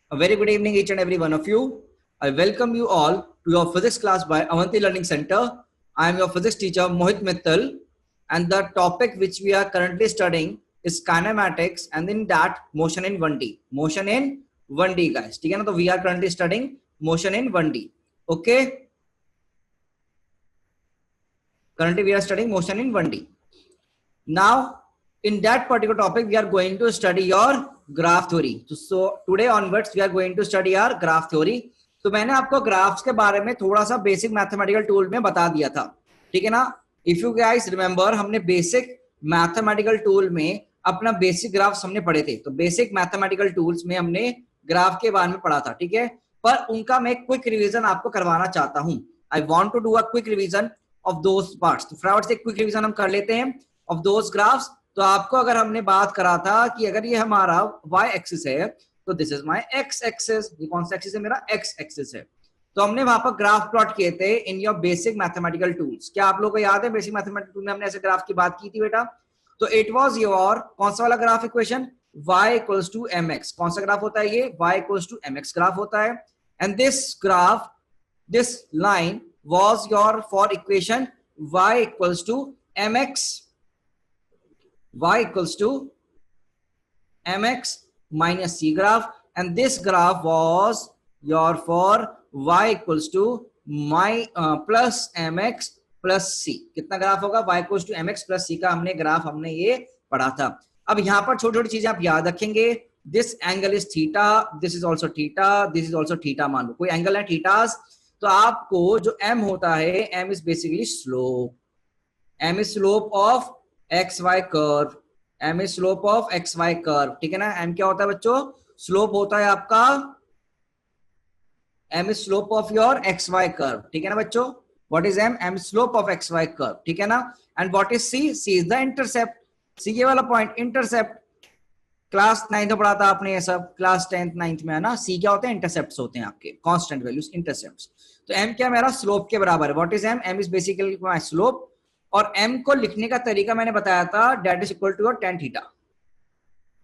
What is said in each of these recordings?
A very good evening, each and every one of you. I welcome you all to your physics class by Avanti Learning Center. I am your physics teacher Mohit Mittal, and the topic which we are currently studying is kinematics, and in that motion in 1D. Motion in 1D, guys. ठीक है ना? तो we are currently studying motion in 1D. Okay. Currently we are studying motion in 1D. Now, in that particular topic, we are going to study your graph theory. So today onwards, we are going to study our graph theory. तो मैंने आपको graphs के बारे में थोड़ा सा basic mathematical tool में बता दिया था, ठीक है ना? इफ यू गाइस रिमेंबर, हमने बेसिक मैथमेटिकल टूल में अपना बेसिक ग्राफ्स हमने पढ़े थे. तो बेसिक मैथमेटिकल टूल्स में हमने ग्राफ के बारे में पढ़ा था, ठीक है? पर उनका मैं क्विक रिवीजन आपको करवाना चाहता हूं. I want to do a quick revision of those parts. तो फटाफट से क्विक रिवीजन हम कर लेते हैं ऑफ दोज ग्राफ्स. तो आपको अगर हमने बात करा था कि अगर ये हमारा y एक्सिस है तो this is my x axis. ये कौन सा एक्सिस है? मेरा x एक्सिस है. तो हमने वहां पर ग्राफ प्लॉट किए थे in your basic mathematical tools. क्या आप लोगों को याद है बेसिक मैथमेटिकल टूल में हमने ऐसे ग्राफ की बात की थी बेटा? तो इट वाज योर कौन सा वाला graph equation? y equals to mx. कौन सा ग्राफ होता है ये? y equals to mx graph होता है. And this graph, this line was your for equation y equals to mx, y equals to mx minus c graph, and this graph was your for y equals to plus mx plus c. कितना graph होगा? y equals to mx plus c का हमने graph हमने ये पढ़ा था. अब यहाँ पर छोटी छोटी चीजें आप याद रखेंगे. This angle is theta, this is also theta, this is also theta. मान लो कोई एंगल है थीटास, तो आपको जो m होता है, m is basically slope. m is slope of XY curve. M is slope of XY curve, ठीक है ना? M क्या होता है बच्चों? स्लोप होता है आपका, M is slope of your XY curve, ठीक है ना बच्चों? What is M? M slope of XY curve, ठीक है ना? And what is C? C is the intercept. C ये वाला पॉइंट इंटरसेप्ट. क्लास 9th में पढ़ा था आपने ये सब, क्लास 10th 9th में, है ना? C क्या होते हैं? इंटरसेप्ट्स होते हैं आपके, कांस्टेंट वैल्यूज, इंटरसेप्ट्स. तो M क्या मेरा स्लोप के बराबर है. What is M? M is basically my slope. और m को लिखने का तरीका मैंने बताया था, that is equal to tan theta.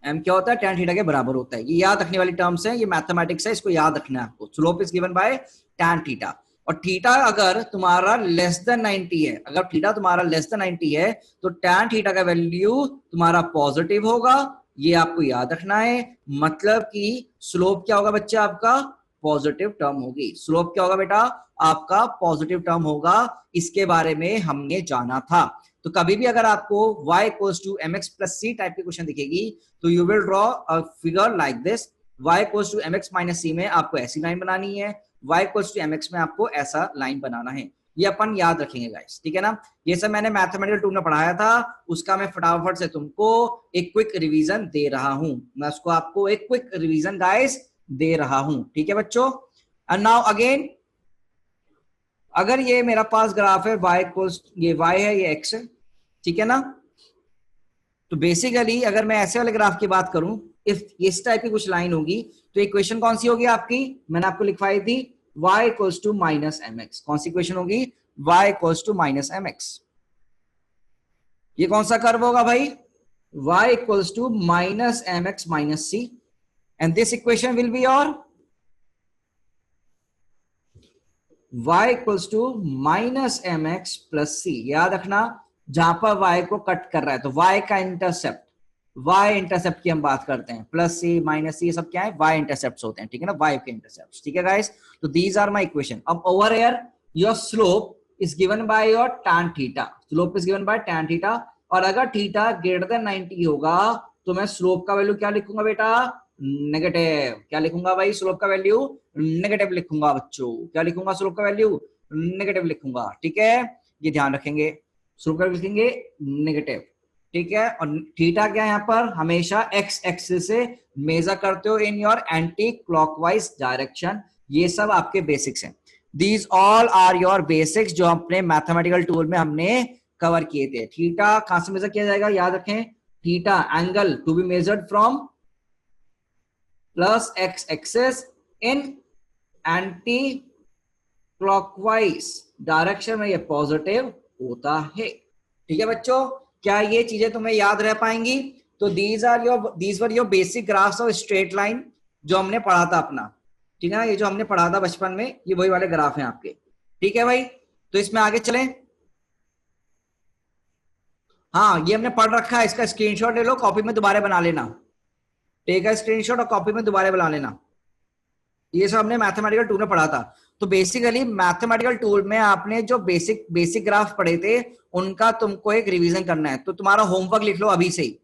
m क्या होता है? tan थीटा के बराबर होता है. ये याद रखने वाली टर्म्स है, ये मैथमेटिक्स है, इसको याद रखना है आपको. Slope is given by tan theta. और थीटा अगर तुम्हारा लेस देन 90 है, अगर थीटा तुम्हारा लेस देन 90 है तो tan थीटा का वैल्यू तुम्हारा पॉजिटिव होगा. ये आपको याद रखना है. मतलब कि स्लोप क्या होगा बच्चे? आपका पॉजिटिव टर्म होगी. स्लोप क्या होगा बेटा? आपका पॉजिटिव टर्म होगा. इसके बारे में हमने जाना था. तो कभी भी अगर आपको y equals to mx plus c type की क्वेश्चन दिखेगी तो you will draw a figure like this. y equals to mx minus c में आपको ऐसी लाइन बनानी है, y इक्वल्स टू mx में आपको ऐसा लाइन बनाना है. ये अपन याद रखेंगे गाइस, ठीक है ना? ये सब मैंने मैथमेटिकल टूल में पढ़ाया था, उसका मैं फटाफट से तुमको एक क्विक रिवीजन दे रहा हूं. मैं उसको आपको एक क्विक रिवीजन गाइस दे रहा हूं, ठीक है बच्चों? एंड नाउ अगेन, अगर ये मेरा पास ग्राफ है y इक्वल्स, ये y है, ये x है, ठीक है ना? तो बेसिकली अगर मैं ऐसे वाले ग्राफ की बात करूं, इफ इस टाइप की कुछ लाइन होगी तो इक्वेशन कौन सी होगी आपकी? मैंने आपको लिखवाई थी y equals to minus mx. कौन सी इक्वेशन होगी? y equals to minus mx. ये कौन सा कर्व होगा भाई? y equals to minus mx minus c. And this equation will be your y equals to minus mx plus c. याद रखना, जहां पर y को कट कर रहा है तो y का इंटरसेप्ट, y इंटरसेप्ट की हम बात करते हैं. प्लस c माइनस c सब क्या है? y इंटरसेप्ट्स होते हैं, ठीक है ना? y के इंटरसेप्ट्स, ठीक है गाइस? तो दीज आर माय इक्वेशन. अब over here your slope is given by your tan theta. Slope is given by tan theta. और अगर थीटा ग्रेटर देन 90 होगा तो मैं स्लोप का वैल्यू क्या लिखूंगा बेटा? नेगेटिव. क्या लिखूंगा भाई? स्लोप का वैल्यू नेगेटिव लिखूंगा बच्चों. क्या लिखूंगा? स्लोप का वैल्यू नेगेटिव लिखूंगा, ठीक है? ये ध्यान रखेंगे, स्लोप का लिखेंगे नेगेटिव, ठीक है? और थीटा क्या है यहाँ पर? हमेशा x एक्सिस से मेजर करते हो in your anticlockwise direction. ये सब आपके बेसिक्स हैं. These all are your basics जो अपने मैथमेटिकल टूल में हमने कवर किए थे. थीटा कहां से मेजर किया जाएगा? याद रखें, theta angle to be measured from plus x axis in anticlockwise direction में ये पॉजिटिव होता है, ठीक है बच्चों? क्या ये चीजें तुम्हें याद रह पाएंगी? तो these were your basic graphs of straight line. जो हमने पढ़ा था अपना, ठीक है ना, ये जो हमने पढ़ा था बचपन में, ये वही वाले ग्राफ हैं आपके, ठीक है भाई। तो इसमें आगे चलें। हाँ ये हमने पढ़ रखा है, इसका स्क्रीनशॉट ले लो, कॉपी में दोबारा बना लेना, टेक है स्क्रीनशॉट और कॉपी में दोबारा बना लेना। ये सब हमने मैथमेटिकल टूल में पढ़ा था। तो बेसिकली मैथमेटिकल टूल में आपने जो बेसिक ग्राफ पढ़े थे उनका तुमको एक रिवीजन करना है। तो तुम्हारा होमवर्क लिख लो अभी से ही।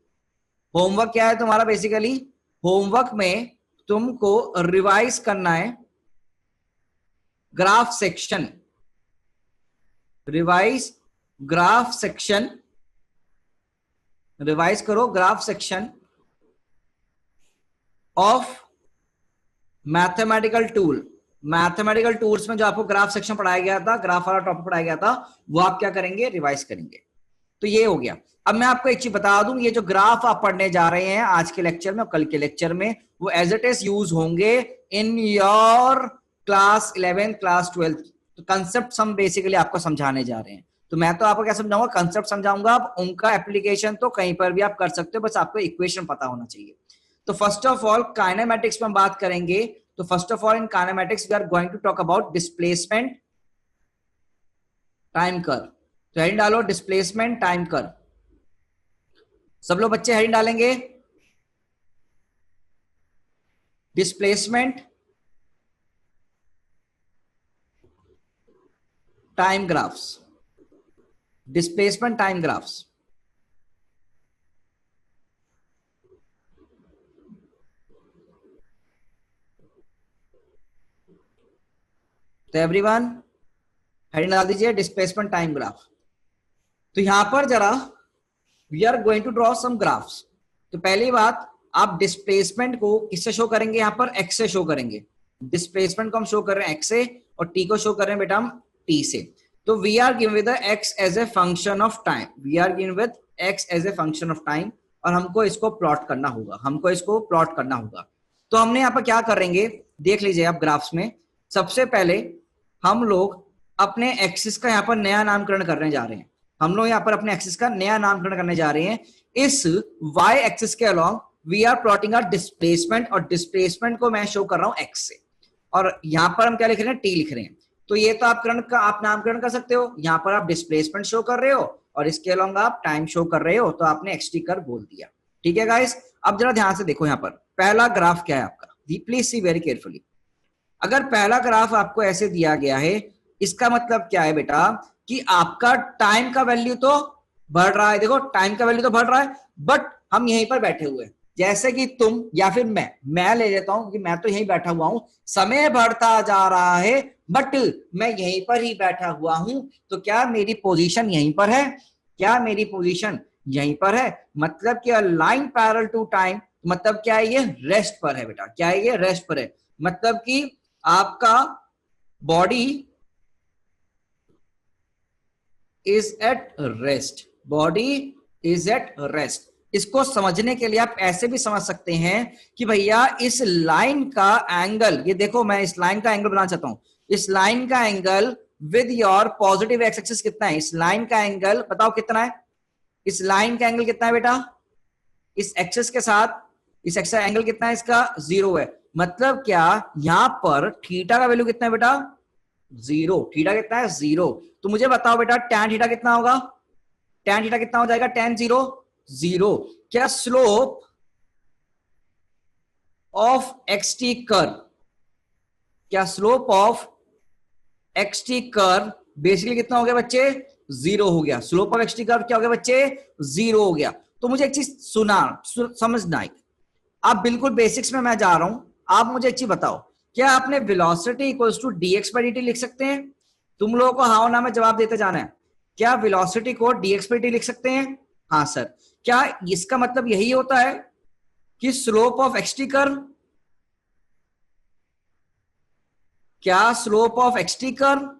होमवर्क क्या है तुम्हारा? बेसिकली होमवर्क में तुमको रिवाइज करना है graph section, revise graph section, revise करो graph section of mathematical tool. Mathematical tools में जो आपको ग्राफ सेक्शन पढ़ाया गया था, ग्राफ वाला टॉपिक पढ़ाया गया था, वो आप क्या करेंगे? रिवाइज करेंगे। तो ये हो गया। अब मैं आपको एक चीज बता दूं, ये जो ग्राफ आप पढ़ने जा रहे हैं आज के लेक्चर में और कल के लेक्चर में, वो एज इट इज यूज होंगे इन योर क्लास 11 क्लास 12। तो कंसेप्ट हम बेसिकली आपको समझाने जा रहे हैं। तो मैं तो आपको क्या समझाऊंगा? कंसेप्ट समझाऊंगा। आप उनका एप्लीकेशन तो कहीं पर भी आप कर सकते हो, बस आपको इक्वेशन पता होना चाहिए। तो फर्स्ट ऑफ ऑल काइनेमेटिक्स में हम बात करेंगे। तो first of all in kinematics we are going to talk about displacement time curve. तो हेडिंग डालो डिस्प्लेसमेंट टाइम कर्व। सब लोग बच्चे हेडिंग डालेंगे displacement time graphs, displacement time graphs. तो एवरीवन हेडिंग डाल दीजिए डिस्प्लेसमेंट टाइम ग्राफ। तो यहां पर जरा we are going to draw some graphs. तो पहली बात, आप डिस्प्लेसमेंट को किससे शो करेंगे? यहां पर एक्स से शो करेंगे। डिस्प्लेसमेंट को हम शो कर रहे हैं एक्स से और टी को शो कर रहे हैं बेटा हम टी से। तो we are given with x as a function of time, we are given with x as a function of time, और हमको इसको प्लॉट करना होगा, हमको इसको प्लॉट करना होगा। तो हमने यहाँ पर क्या करेंगे देख लीजिए आप ग्राफ्स में। सबसे पहले हम लोग अपने एक्सिस का यहाँ पर नया नामकरण करने जा रहे हैं। हम लोग यहाँ पर अपने एक्सिस का नया नामकरण करने जा रहे हैं। इस y एक्सिस के along we are plotting our displacement, और डिस्प्लेसमेंट को मैं शो कर रहा हूं x से, और यहां पर हम क्या लिख रहे हैं? t लिख रहे हैं। तो ये तो आप नामकरण कर सकते हो। यहां पर आप डिस्प्लेसमेंट शो कर रहे हो और इसके अलोंग आप टाइम शो कर रहे हो, तो आपने xt कर बोल दिया। ठीक है गाइस, अब जरा ध्यान से देखो, यहाँ पर पहला ग्राफ क्या है आपका, प्लीज सी वेरी केयरफुली। अगर पहला ग्राफ आपको ऐसे दिया गया है, इसका मतलब क्या है बेटा कि आपका टाइम का वैल्यू तो बढ़ रहा है। देखो टाइम का वैल्यू तो बढ़ रहा है, बट हम यहीं पर बैठे हुए हैं। जैसे कि तुम या फिर मैं ले लेता हूं कि मैं तो यहीं बैठा हुआ हूं, समय बढ़ता जा रहा है बट मैं यहीं पर ही बैठा हुआ हूं। तो क्या मेरी पोजीशन यहीं पर है? क्या मेरी पोजीशन यहीं पर है? मतलब कि लाइन पैरेलल टू टाइम, मतलब क्या है? ये रेस्ट पर है बेटा। क्या है? ये रेस्ट पर है। मतलब कि आपका body is at rest, body is at rest. इसको समझने के लिए आप ऐसे भी समझ सकते हैं कि भैया इस लाइन का एंगल, ये देखो मैं इस लाइन का एंगल बनाना चाहता हूं। इस लाइन का angle with your positive x axis कितना है? इस लाइन का एंगल बताओ कितना है? इस लाइन का एंगल कितना है बेटा? इस एक्सिस के साथ इस एक्सिस का एंगल कितना है? इसका 0 है। मतलब क्या यहां पर थीटा का वैल्यू कितना है बेटा? 0। थीटा कितना है? 0। तो मुझे बताओ बेटा tan थीटा कितना होगा? tan थीटा कितना हो जाएगा? tan 0 0। क्या स्लोप ऑफ xt कर्व, क्या slope of xt curve basically कितना हो गया बच्चे? 0 हो गया। स्लोप ऑफ xt कर्व क्या हो गया बच्चे? 0 हो गया। तो मुझे एक चीज समझना है। आप बिल्कुल बेसिक्स में मैं जा रहा हूं, आप मुझे एक चीज बताओ, क्या आपने velocity equals to dx by dt लिख सकते हैं? तुम लोगों को हाँ ना में जवाब देते जाना है। क्या वेलोसिटी को dx by dt लिख सकते हैं? हाँ सर। क्या इसका मतलब यही होता है कि स्लोप ऑफ xt कर्व, क्या स्लोप ऑफ xt कर्व,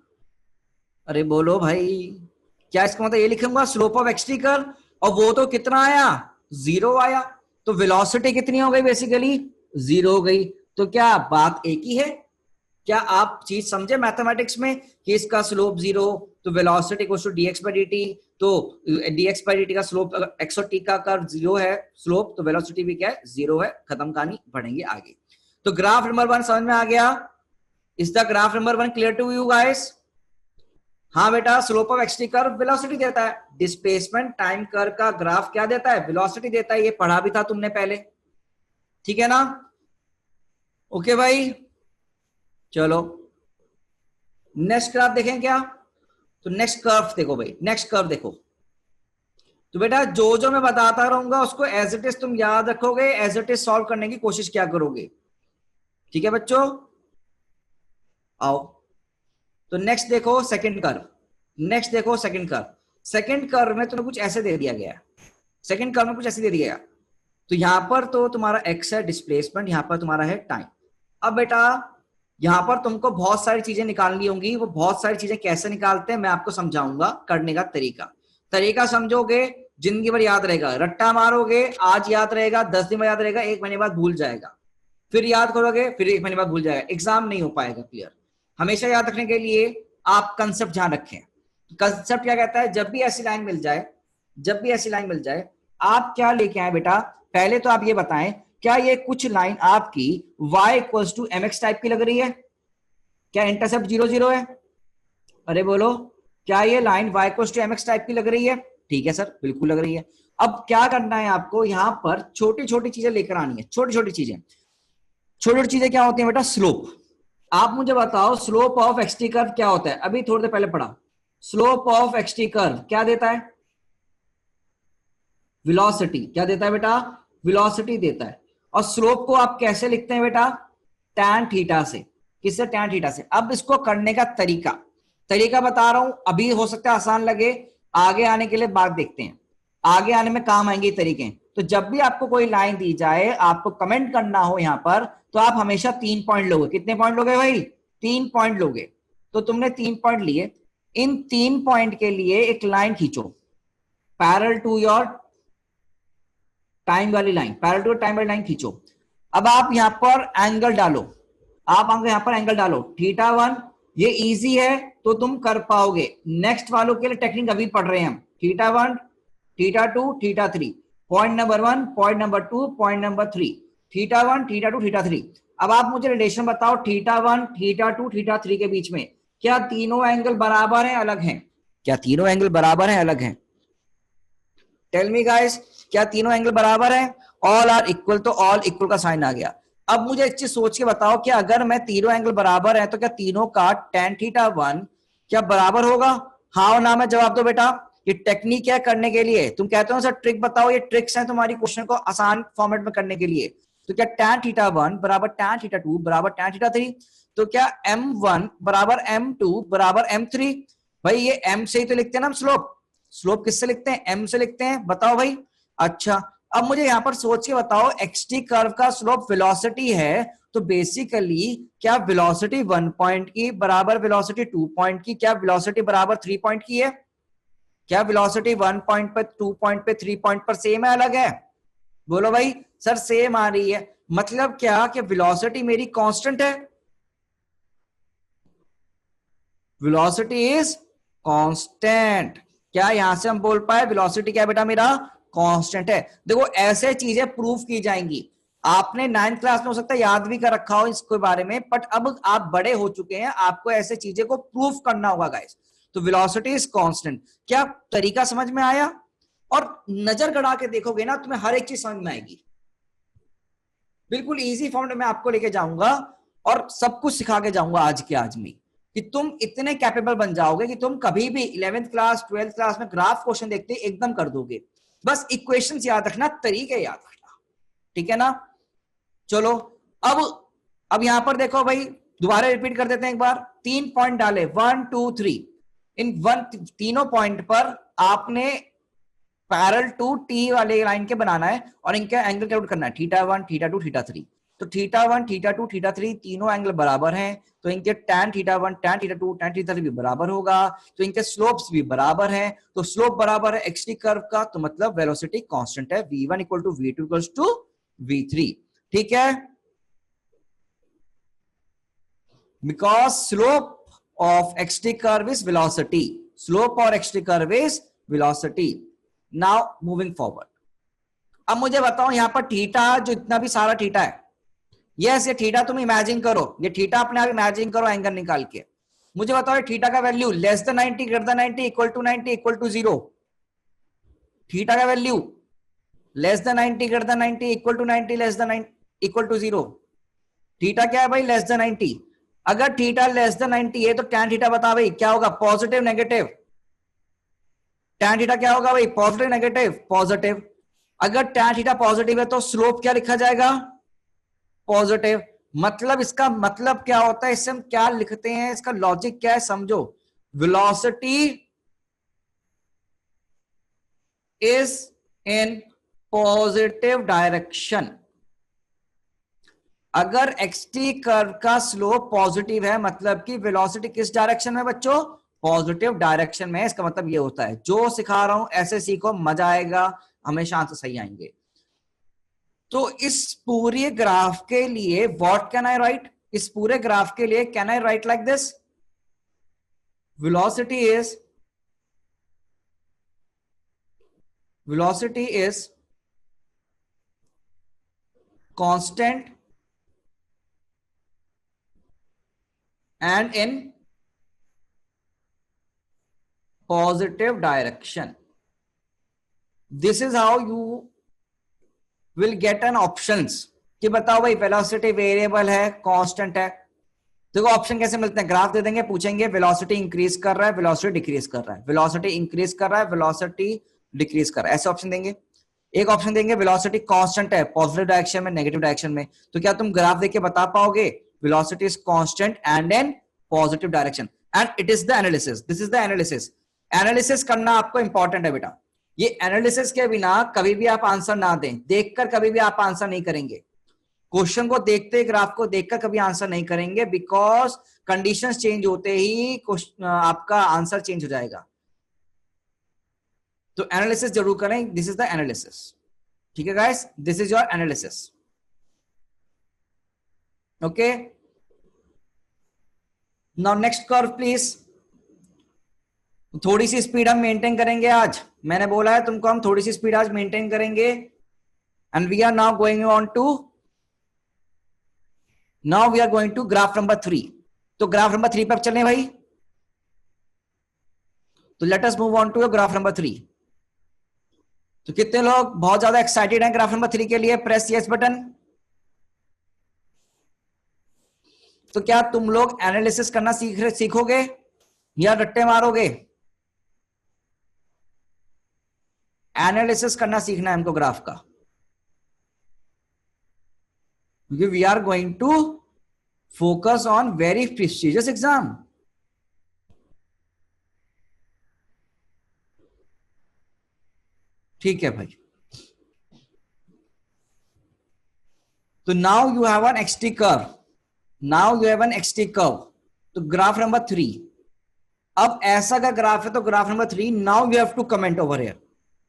अरे बोलो भाई, क्या इसका मतलब ये लिखूंगा स्लोप ऑफ xt कर्व, और वो तो कितना आया? 0 आया। तो वेलोसिटी कितनी हो गई? बेसिकली 0 हो गई। तो क्या बात एक ही है? क्या आप चीज समझे मैथमेटिक्स में कि इसका स्लोप 0, तो velocity equals to dx by dt, तो dx by dt का स्लोप x और t का कर्व 0 है स्लोप, तो वेलोसिटी भी क्या है? 0 है। खत्म कहानी, बढ़ेंगे आगे। तो ग्राफ नंबर 1 समझ में आ गया? Is the graph number 1 clear to you guys? हाँ बेटा, slope of x t curve velocity देता है, डिस्प्लेसमेंट टाइम कर्व का ग्राफ क्या देता है? वेलोसिटी देता है। ये पढ़ा भी था तुमने पहले, ठीक है ना? ओके भाई, चलो नेक्स्ट ग्राफ देखें क्या? तो नेक्स्ट कर्व देखो भाई, नेक्स्ट कर्व देखो। तो बेटा जो जो मैं बताता रहूंगा उसको एज इट इज तुम याद रखोगे, एज इट इज सॉल्व करने की कोशिश क्या करोगे, ठीक है बच्चों? आओ, तो नेक्स्ट देखो सेकंड कर्व, नेक्स्ट देखो सेकंड कर्व। सेकंड कर्व में तुम्हें कुछ ऐसे दे दिया गया है, सेकंड कर्व में कुछ ऐसे दे दिया गया। तो यहां पर तो तुम्हारा एक्स है डिस्प्लेसमेंट, यहां पर तुम्हारा है टाइम। अब बेटा यहां पर तुमको बहुत सारी चीजें निकालनी होंगी, वो बहुत सारी चीजें कैसे निकालते हैं मैं आपको समझाऊंगा, करने का तरीका। तरीका समझोगे जिंदगी भर याद रहेगा, रट्टा मारोगे आज याद रहेगा, 10 दिन में याद रहेगा, 1 महीने बाद भूल जाएगा, फिर याद करोगे फिर 1 महीने बाद भूल जाएगा, एग्जाम नहीं हो पाएगा क्लियर। हमेशा याद रखने के लिए आप कंसेप्ट ध्यान रखें। कंसेप्ट क्या कहता है? जब भी ऐसी लाइन मिल जाए, जब भी ऐसी लाइन मिल जाए, आप क्या लेके आए बेटा? पहले तो आप ये बताएं, क्या ये कुछ लाइन आपकी y equals to mx type की लग रही है? क्या इंटरसेप्ट 0 0 है? अरे बोलो, क्या ये line y equals to mx type की लग रही है? ठीक है सर, बिल्कुल लग रही है। अब क्या करना है आपको? यहां पर छोटी छोटी चीजें लेकर आनी है, छोटी छोटी चीजें। छोटी छोटी चीजें क्या होती है बेटा? स्लोप। आप मुझे बताओ स्लोप ऑफ एक्सटी कर्व क्या होता है? अभी थोड़ी देर पहले पढ़ा। स्लोप ऑफ एक्सटी कर्व क्या देता है? वेलोसिटी। क्या देता है बेटा? वेलोसिटी देता है। और स्लोप को आप कैसे लिखते हैं बेटा? tan थीटा से। किससे? tan थीटा से। अब इसको करने का तरीका, तरीका बता रहा हूं, अभी हो सकता है आसान लगे, आगे आने के लिए बात देखते हैं, आगे आने में काम आएंगे तरीके। तो जब भी आपको कोई लाइन दी जाए, आपको कमेंट करना हो यहां पर, तो आप हमेशा 3 पॉइंट लोगे। कितने पॉइंट लोगे भाई? 3 पॉइंट लोगे। तो तुमने 3 पॉइंट लिए, इन 3 पॉइंट के लिए एक लाइन खींचो पैरेलल टू योर टाइम वाली लाइन, पैरेलल टू टाइम वाली लाइन खींचो। अब आप यहां पर एंगल डालो, आप यहां पर एंगल डालो θ1। ये इजी है तो तुम कर पाओगे। नेक्स्ट वालों के लिए टेक्निक अभी पढ़ रहे हैं हम। θ1 θ2 θ3, point number 1, point number 2, point number 3, θ1 θ2 θ3। अब आप मुझे रिलेशन बताओ θ1 θ2 θ3 के बीच में, क्या तीनों एंगल बराबर हैं अलग हैं? क्या तीनों एंगल बराबर हैं अलग हैं? टेल मी गाइस, क्या तीनों एंगल बराबर हैं? ऑल आर इक्वल, तो ऑल इक्वल का साइन आ गया। अब मुझे एक चीज सोच के बताओ कि अगर मैं तीनों एंगल बराबर है तो क्या तीनों का tan θ1 क्या बराबर होगा? हाँ और ना में जवाब दो बेटा। ये टेक्निक है करने के लिए। तुम कहते हो सर ट्रिक बताओ, ये ट्रिक्स हैं तुम्हारी क्वेश्चन को आसान फॉर्मेट में करने के लिए। तो क्या tan θ1 बराबर tan θ2 बराबर tan θ3? तो क्या m1 बराबर m2 बराबर m3? भाई ये m से ही तो लिखते हैं ना हम स्लोप। स्लोप किससे लिखते हैं? m से लिखते हैं। बताओ भाई। अच्छा, अब मुझे यहां पर सोच के बताओ, एक्सटी कर्व का स्लोप वेलोसिटी है, तो बेसिकली क्या वेलोसिटी 1 पॉइंट की बराबर वेलोसिटी 2 पॉइंट की, क्या वेलोसिटी बराबर 3 पॉइंट की है? क्या वेलोसिटी 1 पॉइंट पर, 2 पॉइंट पे, 3 पॉइंट पर सेम है अलग है? बोलो भाई। सर सेम आ रही है, मतलब क्या कि वेलोसिटी मेरी कांस्टेंट है? Velocity is constant. क्या यहां से हम बोल पाए वेलोसिटी क्या बेटा मेरा? कांस्टेंट है। देखो ऐसे चीजें प्रूफ की जाएंगी। आपने 9th क्लास में हो सकता है याद भी कर रखा हो इसके बारे में, बट अब आप बड़े हो चुके हैं, आपको ऐसे चीजें को प्रूफ करना होगा गाइस। तो वेलोसिटी इज कांस्टेंट। क्या तरीका समझ में आया? और नजर गड़ा के देखोगे ना, तुम्हें हर एक चीज समझ में आएगी। बिल्कुल इजी फॉर्म में आपको लेके जाऊंगा और सब कुछ सिखा के जाऊंगा आज के आज में, कि तुम इतने कैपेबल बन जाओगे कि तुम कभी भी 11th क्लास 12th क्लास में ग्राफ क्वेश्चन देखते एकदम कर दोगे। बस इक्वेशंस याद रखना, तरीके याद रखना, ठीक है ना? चलो अब यहां पर देखो भाई, दोबारा रिपीट कर देते हैं एक बार। 3 पॉइंट डाले 1 2 3। इन तीनों पॉइंट पर आपने पैरेलल टू टी वाले लाइन के बनाना है और इनका एंगल कैलकुलेट करना है, θ1 θ2 θ3। तो θ1 θ2 θ3 तीनों एंगल बराबर हैं, तो इनके tan θ1 tan θ2 tan θ3 भी बराबर होगा, तो इनके स्लोप्स भी बराबर हैं। तो स्लोप बराबर है एक्सटी कर्व का, तो मतलब वेलोसिटी कांस्टेंट है, v1 equal to v2 equal to v3। ठीक है, because slope of x t curve is velocity, slope और x t curve is velocity. Now moving forward, अब मुझे बताओ यहां पर थीटा, जो इतना भी सारा थीटा है, यस ये थीटा तुम इमेजिन करो, ये थीटा अपने आप इमेजिन करो एंगल निकाल के। मुझे बताओ थीटा का value less than 90 greater than 90 equal to 90 equal to 0। Theta का value less than 90 greater than 90 equal to 90 less than 90 equal to 0। Theta क्या है भाई? Less than 90। अगर थीटा लेस देन 90 है तो tan थीटा बता भाई क्या होगा? Positive negative? tan थीटा क्या होगा भाई? Positive negative? पॉजिटिव। अगर tan थीटा पॉजिटिव है तो स्लोप क्या लिखा जाएगा? पॉजिटिव। मतलब इसका मतलब क्या होता है? इससे हम क्या लिखते हैं? इसका लॉजिक क्या है समझो। Velocity is in positive direction. अगर xt कर्व का स्लोप पॉजिटिव है मतलब कि वेलोसिटी किस डायरेक्शन में बच्चों? पॉजिटिव डायरेक्शन में। इसका मतलब ये होता है, जो सिखा रहा हूं ऐसे सीखो, मजा आएगा, हमेशा आंसर सही आएंगे। तो इस पूरे ग्राफ के लिए व्हाट कैन आई राइट? इस पूरे ग्राफ के लिए can I right like this? velocity is constant and in positive direction. This is how you will get an options कि बताओ भाई वेलोसिटी वेरिएबल है, कांस्टेंट है। देखो ऑप्शन कैसे मिलते हैं, ग्राफ दे देंगे, पूछेंगे वेलोसिटी इंक्रीज कर रहा है, वेलोसिटी डिक्रीज कर रहा है, वेलोसिटी इंक्रीज कर रहा है, वेलोसिटी डिक्रीज कर रहा है, ऐसे ऑप्शन देंगे। एक ऑप्शन देंगे वेलोसिटी कांस्टेंट है, पॉजिटिव डायरेक्शन में, नेगेटिव डायरेक्शन में। तो क्या तुम ग्राफ देख के बता पाओगे velocity is constant and in positive direction? And it is the analysis, this is the analysis. Analysis करना आपको इंपॉर्टेंट है बेटा। ये एनालिसिस के बिना कभी भी आप आंसर ना दें, देखकर कभी भी आप आंसर नहीं करेंगे। क्वेश्चन को देखते, ग्राफ को देखकर कभी आंसर नहीं करेंगे, बिकॉज कंडीशंस चेंज होते ही आपका आंसर चेंज हो जाएगा। तो एनालिसिस जरूर करें, दिस इज द एनालिसिस। ठीक है guys, this is your analysis. Okay, now next curve please. थोड़ी सी स्पीड हम मेंटेन करेंगे आज, मैंने बोला है तुमको, हम थोड़ी सी स्पीड आज मेंटेन करेंगे। And we are now going on to now we are going to graph number 3। तो ग्राफ नंबर 3 पर चलें भाई। तो let us move on to graph number 3। तो कितने लोग बहुत ज्यादा एक्साइटेड हैं ग्राफ नंबर 3 के लिए? Press yes button. तो क्या तुम लोग एनालिसिस करना सीखोगे या रट्टे मारोगे? एनालिसिस करना सीखना है हमको ग्राफ का, क्योंकि we are going to focus on very prestigious exam. ठीक है भाई। तो now you have an x t curve, now you have an x t curve. तो ग्राफ नंबर 3, अब ऐसा का ग्राफ है तो graph number 3, now you have to comment over here.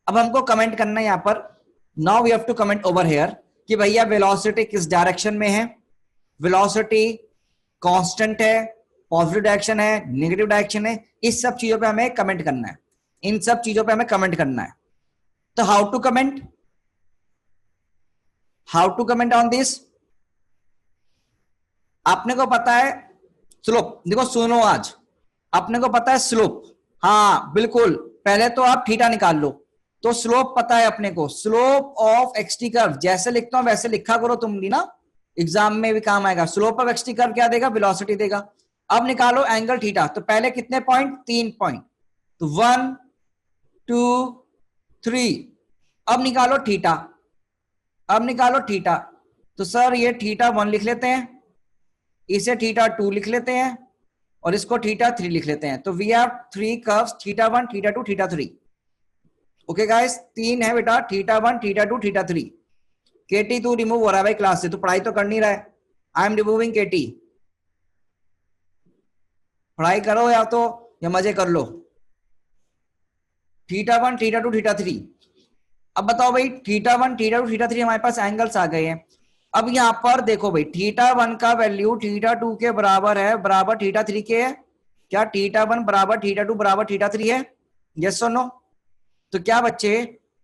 अब हमको कमेंट करना है यहां पर, now we have to comment over here कि भैया वेलोसिटी किस डायरेक्शन में है, वेलोसिटी कांस्टेंट है, पॉजिटिव डायरेक्शन है, नेगेटिव डायरेक्शन है। इस सब चीजों पे हमें कमेंट करना है, इन सब चीजों पे हमें कमेंट करना है। तो how to comment, how to comment on this? आपने को पता है स्लोप, देखो सुनो आज, अपने को पता है स्लोप, हाँ बिल्कुल। पहले तो आप थीटा निकाल लो, तो स्लोप पता है अपने को, स्लोप ऑफ एक्सटी कर्व जैसे लिखता हूं वैसे लिखा करो तुम भी ना, एग्जाम में भी काम आएगा। स्लोप ऑफ एक्सटी कर्व क्या देगा? वेलोसिटी देगा। अब निकालो एंगल थीटा। तो पहले कितने पॉइंट? 3 पॉइंट, तो 1 2 3। अब निकालो थीटा, अब निकालो थीटा। तो सर ये थीटा 1 लिख लेते हैं, इसे थीटा 2 लिख लेते हैं, और इसको थीटा 3 लिख लेते हैं। तो we have 3 curves, theta 1 theta 2 theta 3। Okay guys, 3 है बेटा, थीटा 1 थीटा 2 थीटा 3। केटी तू रिमूव हो रहा है भाई क्लास से, तू पढ़ाई तो कर नहीं रहा है। आई एम रिमूविंग केटी। पढ़ाई करो या तो या मजे कर लो। Theta 1 theta 2 theta 3। अब बताओ भाई थीटा 1 थीटा 2 थीटा 3 हमारे पास एंगल्स आ गए हैं। अब यहां पर देखो भाई, थीटा 1 का वैल्यू थीटा 2 के बराबर है, बराबर थीटा 3 के है। क्या थीटा 1 बराबर थीटा 2 बराबर थीटा 3 है? यस और नो? तो क्या बच्चे,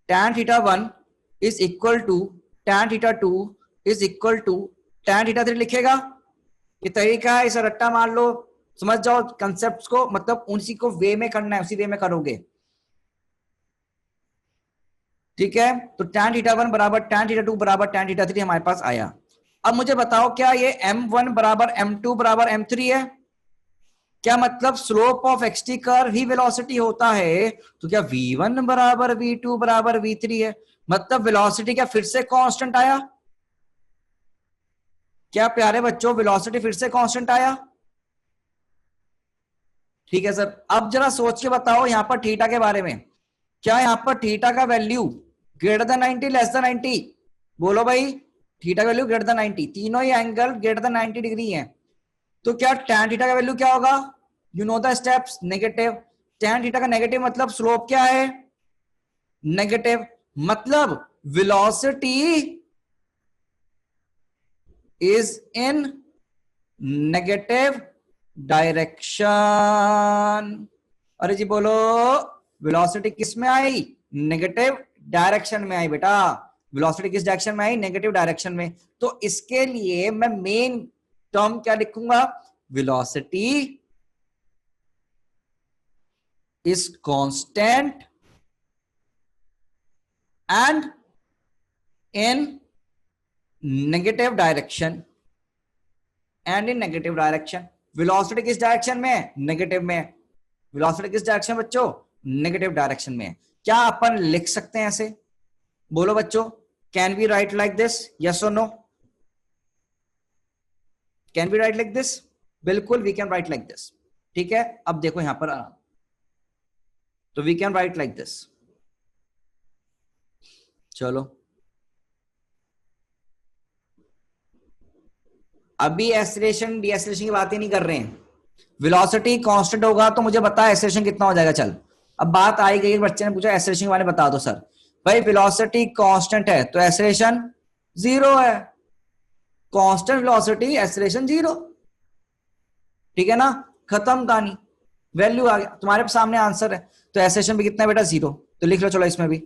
tan theta 1 is equal to tan theta 2 is equal to tan theta 3 लिखेगा। ये तरीका है, इसे रट्टा मार लो, समझ जाओ कंसेप्ट्स को, मतलब उसी को वे में करना है, उसी वे में करोगे। ठीक है, तो tan थीटा 1 बराबर tan थीटा 2 बराबर tan थीटा 3 हमारे पास आया। अब मुझे बताओ क्या ये m1 बराबर m2 बराबर m3 है? क्या मतलब स्लोप ऑफ एक्सटी कर्व ही वेलोसिटी होता है, तो क्या v1 बराबर v2 बराबर v3 है? मतलब वेलोसिटी क्या फिर से कांस्टेंट आया? क्या प्यारे बच्चों वेलोसिटी फिर से कांस्टेंट आया? ठीक है सर, अब जरा सोच के बताओ यहां पर थीटा के बारे में, क्या यहां पर थीटा का value greater than 90 less than 90? बोलो भाई, थीटा का वैल्यू ग्रेटर देन 90, तीनों ही एंगल ग्रेटर देन 90 डिग्री है, तो क्या tan थीटा का वैल्यू क्या होगा? You know the steps, negative. tan theta का नेगेटिव मतलब स्लोप क्या है? नेगेटिव, मतलब velocity is in negative direction. अरे जी बोलो, वेलोसिटी किस में आई? नेगेटिव डायरेक्शन में आई बेटा। वेलोसिटी किस डायरेक्शन में आई? नेगेटिव डायरेक्शन में। तो इसके लिए मैं मेन टर्म क्या लिखूंगा? Velocity is constant and in negative direction, and in negative direction. Velocity किस डायरेक्शन में है? नेगेटिव में। वेलोसिटी किस डायरेक्शन बच्चों? नेगेटिव डायरेक्शन में। क्या अपन लिख सकते हैं ऐसे? बोलो बच्चों, can we write like this? Yes और no? Can we write like this? बिल्कुल we can write like this. ठीक है, अब देखो यहां पर आराम, तो we can write like this. चलो अभी एक्सेलरेशन डीएक्सेलरेशन की बातें नहीं कर रहे हैं, वेलोसिटी कांस्टेंट होगा तो मुझे बता एक्सेलरेशन कितना हो जाएगा। चल अब बात आई गई, बच्चे ने पूछा एक्सेलरेशन के बारे में बता दो सर। भाई वेलोसिटी कांस्टेंट है तो एक्सेलरेशन जीरो है, कांस्टेंट वेलोसिटी एक्सेलरेशन जीरो। ठीक है ना, खत्म कहानी, वैल्यू आ गया तुम्हारे सामने, आंसर है। तो एक्सेलरेशन भी कितना है बेटा? जीरो। तो लिख लो चलो इसमें भी।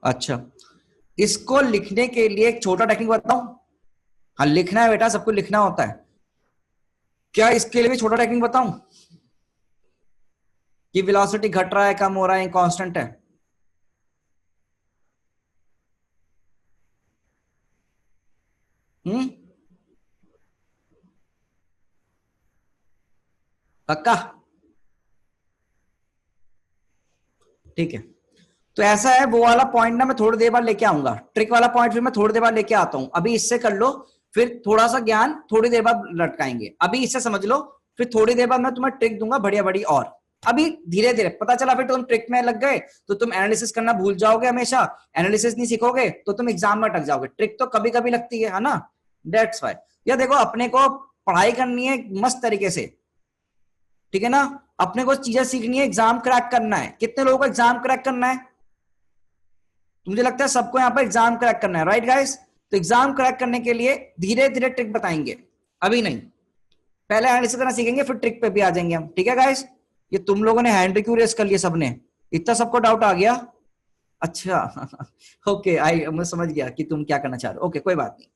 अच्छा, इसको लिखने के लिए एक छोटा टेक्निक बताऊं। हाँ लिखना है बेटा, सबको लिखना होता है। क्या इसके लिए भी छोटा टेक्निक बताऊं कि वेलोसिटी घट रहा है, कम हो रहा है, कांस्टेंट है? हम्म, पक्का? ठीक है, तो ऐसा है, वो वाला पॉइंट ना मैं थोड़ी देर बाद लेके आऊंगा, ट्रिक वाला पॉइंट फिर मैं थोड़ी देर बाद लेके आता हूं। अभी इससे कर लो, फिर थोड़ा सा ज्ञान थोड़ी देर बाद लटकाएंगे। अभी इससे समझ लो, फिर थोड़ी देर बाद मैं तुम्हें ट्रिक दूंगा बढ़िया बड़ी। और अभी धीरे धीरे पता चला फिर तुम ट्रिक में लग गए तो तुम एनालिसिस करना भूल जाओगे, हमेशा एनालिसिस नहीं सीखोगे तो तुम एग्जाम में अटक जाओगे। ट्रिक तो कभी कभी लगती है ना, दैट्स व्हाई। या देखो, अपने को पढ़ाई करनी है मस्त तरीके से, ठीक है ना, अपने को चीजें सीखनी है, एग्जाम क्रैक करना है। कितने लोगों को एग्जाम क्रैक करना है? मुझे लगता है सबको यहाँ पर एग्जाम क्रैक करना है, राइट गाइस? तो एग्जाम क्रैक करने के लिए धीरे धीरे ट्रिक बताएंगे, अभी नहीं। पहले एनालिसिस करना सीखेंगे, फिर ट्रिक पे भी आ जाएंगे हम। ठीक है गाइस? ये तुम लोगों ने हैंड क्यों रेस कर लिया सबने? इतना सबको डाउट आ गया? अच्छा ओके, आई मैं समझ गया कि तुम क्या करना चाह रहे हो। ओके कोई बात नहीं,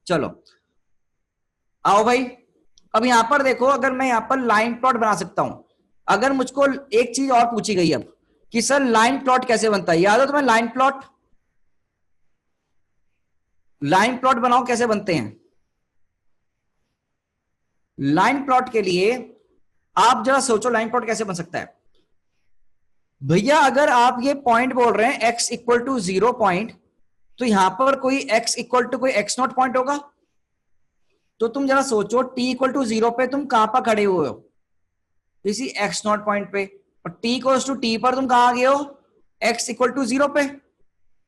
चलो आओ भाई। अब यहां पर देखो, अगर मैं यहां पर लाइन प्लॉट बना सकता हूं। अगर मुझको एक चीज और पूछी गई अब कि सर लाइन प्लॉट कैसे बनता है, याद हो तुम्हें लाइन प्लॉट? लाइन प्लॉट बनाओ कैसे बनते हैं। लाइन प्लॉट के लिए आप जरा सोचो, लाइन प्लॉट कैसे बन सकता है। भैया अगर आप ये पॉइंट बोल रहे हैं x इक्वल टू 0 पॉइंट, तो यहां पर कोई x इक्वल टू कोई x नॉट पॉइंट होगा। तो तुम जरा सोचो t इक्वल टू 0 पे तुम कहां पर खड़े हुए हो? इसी x नॉट पॉइंट पे। और t इक्वल टू t पर तुम कहां गए हो? x इक्वल टू 0 पे।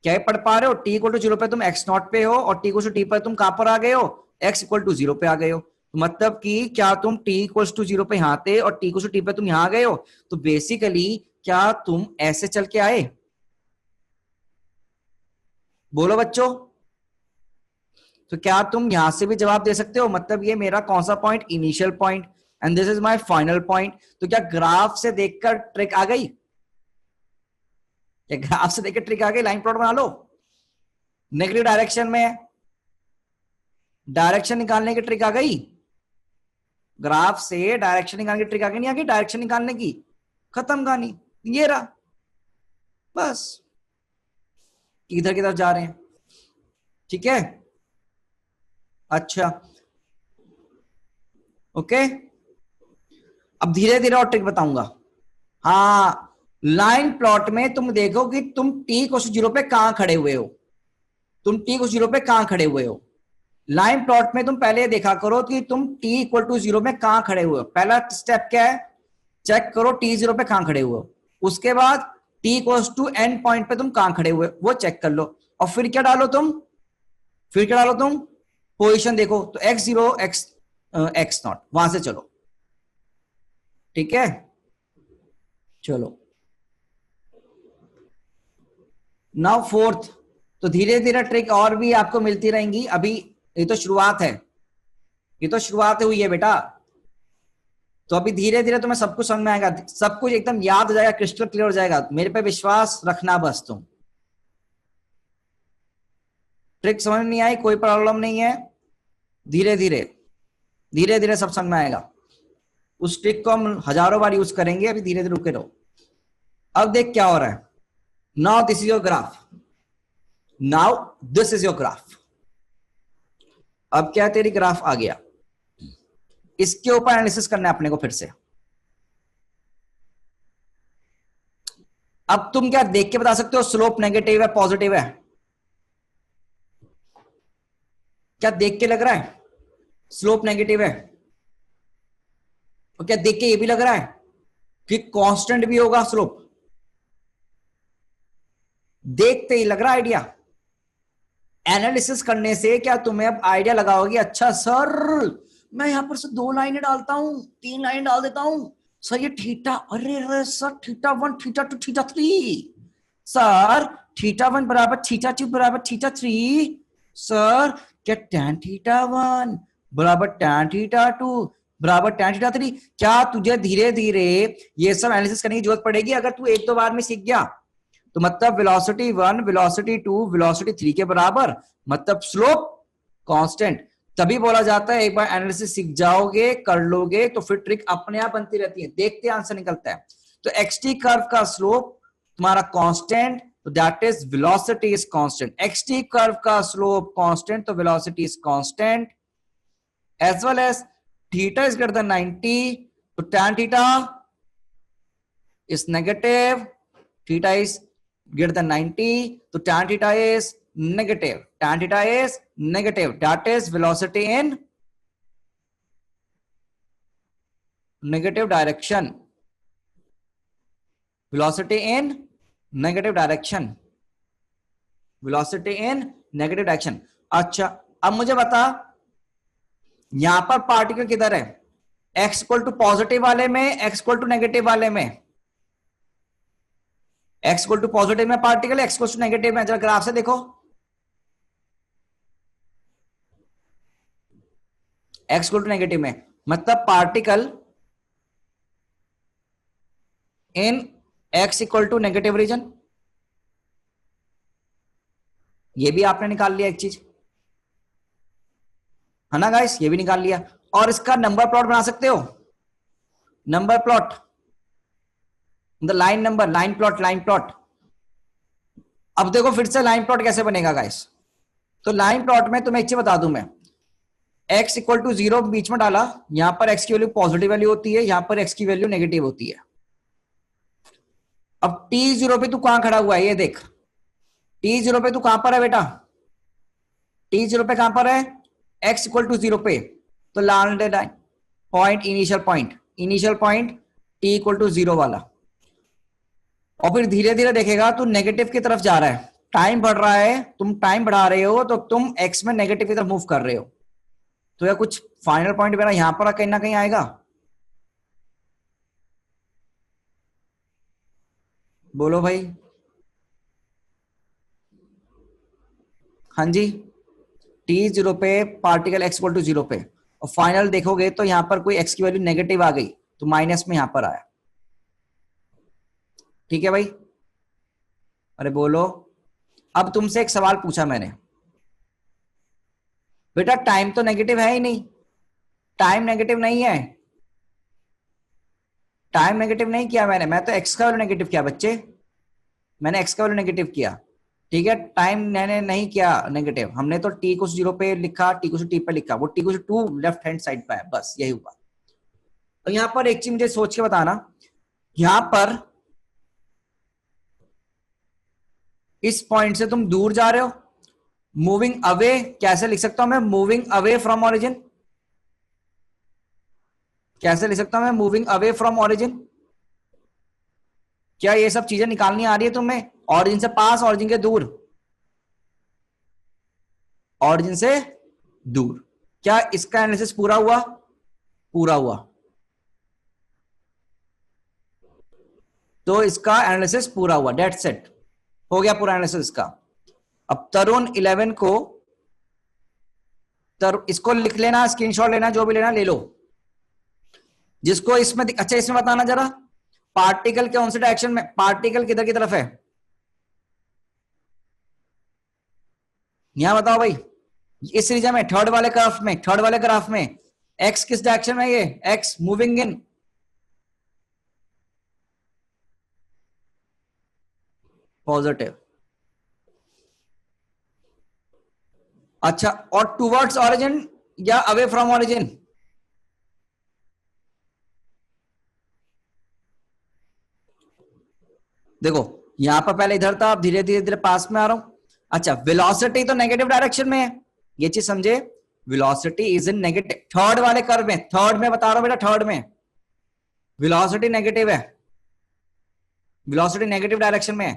क्या पढ़ पा रहे हो? t इक्वल टू 0 पे तुम x नॉट पे हो, और t इक्वल टू t पर तुम कहां पर आ गए हो? x इक्वल टू 0 पे आ गए हो। तो मतलब कि क्या तुम t इक्वल टू 0 पे यहां थे और t इक्वल टू t पे तुम यहां गए हो? तो बेसिकली क्या तुम ऐसे चल के आए? बोलो बच्चों, तो क्या तुम यहां से भी जवाब दे सकते हो? मतलब ये मेरा कौन सा point? Initial point, and this is my final point. तो क्या ग्राफ से देखकर ट्रिक आ गई? ये ग्राफ से देखे ट्रिक आ गई, लाइन प्लॉट बना लो। नेगेटिव डायरेक्शन में डायरेक्शन निकालने की ट्रिक आ गई, ग्राफ से डायरेक्शन निकालने की ट्रिक आ गई, नहीं आ गई डायरेक्शन निकालने की, खत्म कहानी, ये रहा बस, किधर किधर जा रहे हैं। ठीक है, अच्छा ओके। अब धीरे धीरे और ट्रिक बताऊंगा। हाँ, लाइन प्लॉट में तुम देखो कि तुम t को 0 पे कहां खड़े हुए हो, तुम t को 0 पे कहां खड़े हुए हो। लाइन प्लॉट में तुम पहले देखा करो कि तुम t इक्वल टू 0 में कहां खड़े हुए हो। पहला स्टेप क्या है, चेक करो t 0 पे कहां खड़े हुए हो। उसके बाद t equal to end point पे तुम कहां खड़े हुए वो चेक कर लो, और फिर क्या डालो तुम, फिर क्या डालो तुम, पोजीशन देखो तो x0 x0 वहां से चलो। ठीक है, चलो नाउ फोर्थ। तो धीरे धीरे ट्रिक और भी आपको मिलती रहेंगी, अभी ये तो शुरुआत है, ये तो शुरुआत हुई है बेटा। तो अभी धीरे धीरे तुम्हें सब कुछ समझ में आएगा, सब कुछ एकदम याद हो जाएगा, क्रिस्टल क्लियर हो जाएगा, मेरे पे विश्वास रखना बस तुम। ट्रिक समझ नहीं आई कोई प्रॉब्लम नहीं है, धीरे धीरे धीरे धीरे सब समझ में आएगा। उस ट्रिक को हम हजारों बार यूज करेंगे, अभी धीरे धीरे रुके रहो। अब देख क्या हो रहा है, now this is your graph, now this is your graph. अब क्या तेरी ग्राफ आ गया, इसके ऊपर एनालिसिस करना है अपने को फिर से। अब तुम क्या देख के बता सकते हो स्लोप नेगेटिव है पॉजिटिव है, क्या देख के लग रहा है स्लोप नेगेटिव है, और क्या देख के ये भी लग रहा है कि कांस्टेंट भी होगा स्लोप, देखते ही लग रहा आइडिया। एनालिसिस करने से क्या तुम्हें अब आइडिया लगाओगे, अच्छा सर मैं यहां पर से 2 लाइनें डालता हूं, 3 लाइन डाल देता हूं सर, ये थीटा, अरे सर θ1 θ2 θ3, सर θ1 बराबर θ2 बराबर θ3, सर क्या tan θ1 बराबर tan θ2 बराबर tan θ3। क्या तुझे धीरे धीरे ये सब एनालिसिस करने की जरूरत पड़ेगी? अगर तू 1-2 बार में सीख गया तो मतलब वेलोसिटी 1 वेलोसिटी 2 वेलोसिटी 3 के बराबर, मतलब स्लोप कांस्टेंट। तभी बोला जाता है एक बार एनालिसिस सीख जाओगे कर लोगे तो फिर ट्रिक अपने आप बनती रहती है, देखते आंसर निकलता है। तो एक्सटी कर्व का स्लोप तुम्हारा कांस्टेंट, तो that is velocity is constant. X t curve का स्लोप कांस्टेंट तो velocity is constant, as well as theta is greater than 90 तो tan theta is negative, theta is greater than 90 तो tan theta is negative, tan theta is negative, that is velocity in negative direction, velocity in negative direction, velocity in negative direction। अच्छा अब मुझे बता यहां पर particle किधर है, x equal to positive वाले में, x इक्वल टू नेगेटिव वाले में, x इक्वल टू पॉजिटिव में particle, x equal to negative में, जरा ग्राफ से देखो, x इक्वल टू नेगेटिव में मतलब particle in x equal to negative region. ये भी आपने निकाल लिया एक चीज, है ना गाइस, ये भी निकाल लिया। और इसका नंबर प्लॉट बना सकते हो, number plot, line number, line plot, line plot. अब देखो फिर से लाइन प्लॉट कैसे बनेगा गाइस। तो लाइन प्लॉट में तुम्हें एक चीज बता दूं मैं, x इक्वल टू 0 बीच में डाला, यहां पर x की वैल्यू पॉजिटिव वैल्यू होती है, यहां पर x की वैल्यू नेगेटिव होती है। अब t0 पे तू कहां खड़ा हुआ है, ये देख t0 पे तू कहां पर है बेटा, t0 पे कहां पर है, x इक्वल टू 0 पे, तो line point, initial point t equal to 0 वाला। और फिर धीरे धीरे देखेगा तू नेगेटिव की तरफ जा रहा है, टाइम बढ़ रहा है, तुम टाइम बढ़ा रहे हो तो तुम x में नेगेटिव की तरफ मूव कर रहे हो, तो या कुछ फाइनल पॉइंट मेरा यहां पर कहीं ना कहीं आएगा, बोलो भाई। हाँ जी, t0 पे पार्टिकल x इक्वल टू 0 पे, और फाइनल देखोगे तो यहां पर कोई x की वैल्यू नेगेटिव आ गई तो माइनस में यहां पर आया। ठीक है भाई, अरे बोलो। अब तुमसे एक सवाल पूछा मैंने, बेटा टाइम तो नेगेटिव है ही नहीं, टाइम नेगेटिव नहीं है, टाइम नेगेटिव नहीं किया मैंने, मैं तो एक्स का वैल्यू नेगेटिव किया बच्चे, मैंने एक्स का वैल्यू नेगेटिव किया। ठीक है, टाइम मैंने नहीं किया नेगेटिव, हमने तो टी को 0 पे लिखा, टी को टी पे लिखा, वो टी को 2 लेफ्ट हैंड साइड पे है, बस यही हुआ। तो यहां पर एक चीज मुझे सोच के बताना, यहां पर इस पॉइंट से तुम दूर जा रहे हो, मूविंग अवे कैसे लिख सकता हूं मैं, मूविंग अवे फ्रॉम ओरिजिन, कैसे लिख सकता हूं मैं, मूविंग अवे फ्रॉम ओरिजिन। क्या ये सब चीजें निकालनी आ रही है तुम्हें, ओरिजिन से पास, ओरिजिन के दूर, ओरिजिन से दूर। क्या इसका एनालिसिस पूरा हुआ, पूरा हुआ। तो इसका एनालिसिस पूरा हुआ, डेट सेट हो गया पूरा एनालिसिस इसका। अब तरुण 11 को इसको लिख लेना, स्क्रीनशॉट लेना, जो भी लेना ले लो, जिसको इसमें अच्छा इसमें बताना जरा, पार्टिकल कौन से डायरेक्शन में, पार्टिकल किधर की तरफ है, यहां बताओ भाई, इस रीजन में, थर्ड वाले ग्राफ में, थर्ड वाले ग्राफ में एक्स किस डायरेक्शन में, ये एक्स मूविंग इन पॉजिटिव। अच्छा, और टूवर्ड्स ओरिजिन या अवे फ्रॉम ओरिजिन, देखो यहां पर पहले इधर था, अब धीरे धीरे धीरे पास में आ रहा हूं। अच्छा, वेलोसिटी तो नेगेटिव डायरेक्शन में है, ये चीज समझे, velocity is in negative, third वाले कर्व में, थर्ड में बता रहा हूं बेटा, थर्ड में वेलोसिटी नेगेटिव है, वेलोसिटी नेगेटिव डायरेक्शन में है।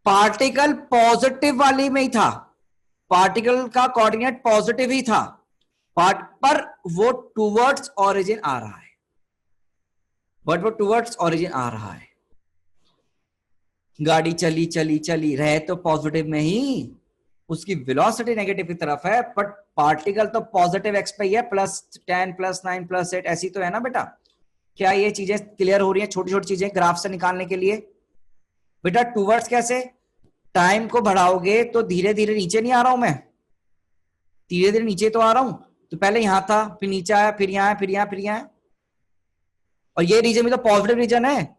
पार्टिकल पॉजिटिव वाली में ही था, पार्टिकल का कोऑर्डिनेट पॉजिटिव ही था, पर वो टूवर्ड्स ओरिजिन आ रहा है, बट वो टूवर्ड्स ओरिजिन आ रहा है। गाड़ी चली चली चली रहे तो पॉजिटिव में ही, उसकी वेलोसिटी नेगेटिव की तरफ है, बट पार्टिकल तो पॉजिटिव एक्स पे ही है, +10 +9 +8 ऐसी तो है ना बेटा। क्या ये चीजें क्लियर हो रही हैं, छोटी छोटी चीजें ग्राफ से निकालने के लिए। बेटा टूवर्ड्स कैसे, टाइम को बढ़ाओगे तो धीरे धीरे नीचे नहीं आ रहा हूं मैं, धीरे धीरे नीचे तो आ रहा हूं, तो पहले यहां था, फिर नीचे आया, फिर यहां, फिर यहां, फिर यहां, और ये रीजन भी तो पॉजिटिव रीजन है,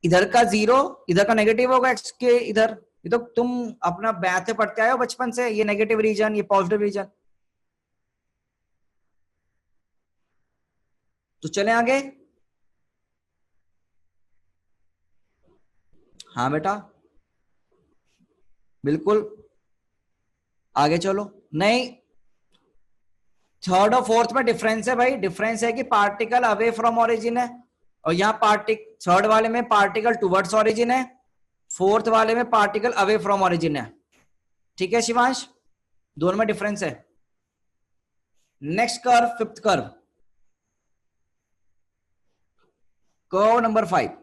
इधर का 0, इधर का नेगेटिव होगा एक्स के इधर, ये तो तुम अपना मैथ पढ़ते आए हो बचपन से, ये नेगेटिव रीजन, ये पॉजिटिव रीजन। तो चले आगे, हाँ बेटा बिल्कुल, आगे चलो। नहीं, थर्ड और फोर्थ में डिफरेंस है भाई, डिफरेंस है कि पार्टिकल अवे फ्रॉम ओरिजिन है, और यहाँ थर्ड वाले में पार्टिकल टुवर्ड्स ओरिजिन है, फोर्थ वाले में पार्टिकल अवे फ्रॉम ओरिजिन है। ठीक है शिवांश, दोनों में डिफरेंस है। Next curve, fifth curve, curve number 5।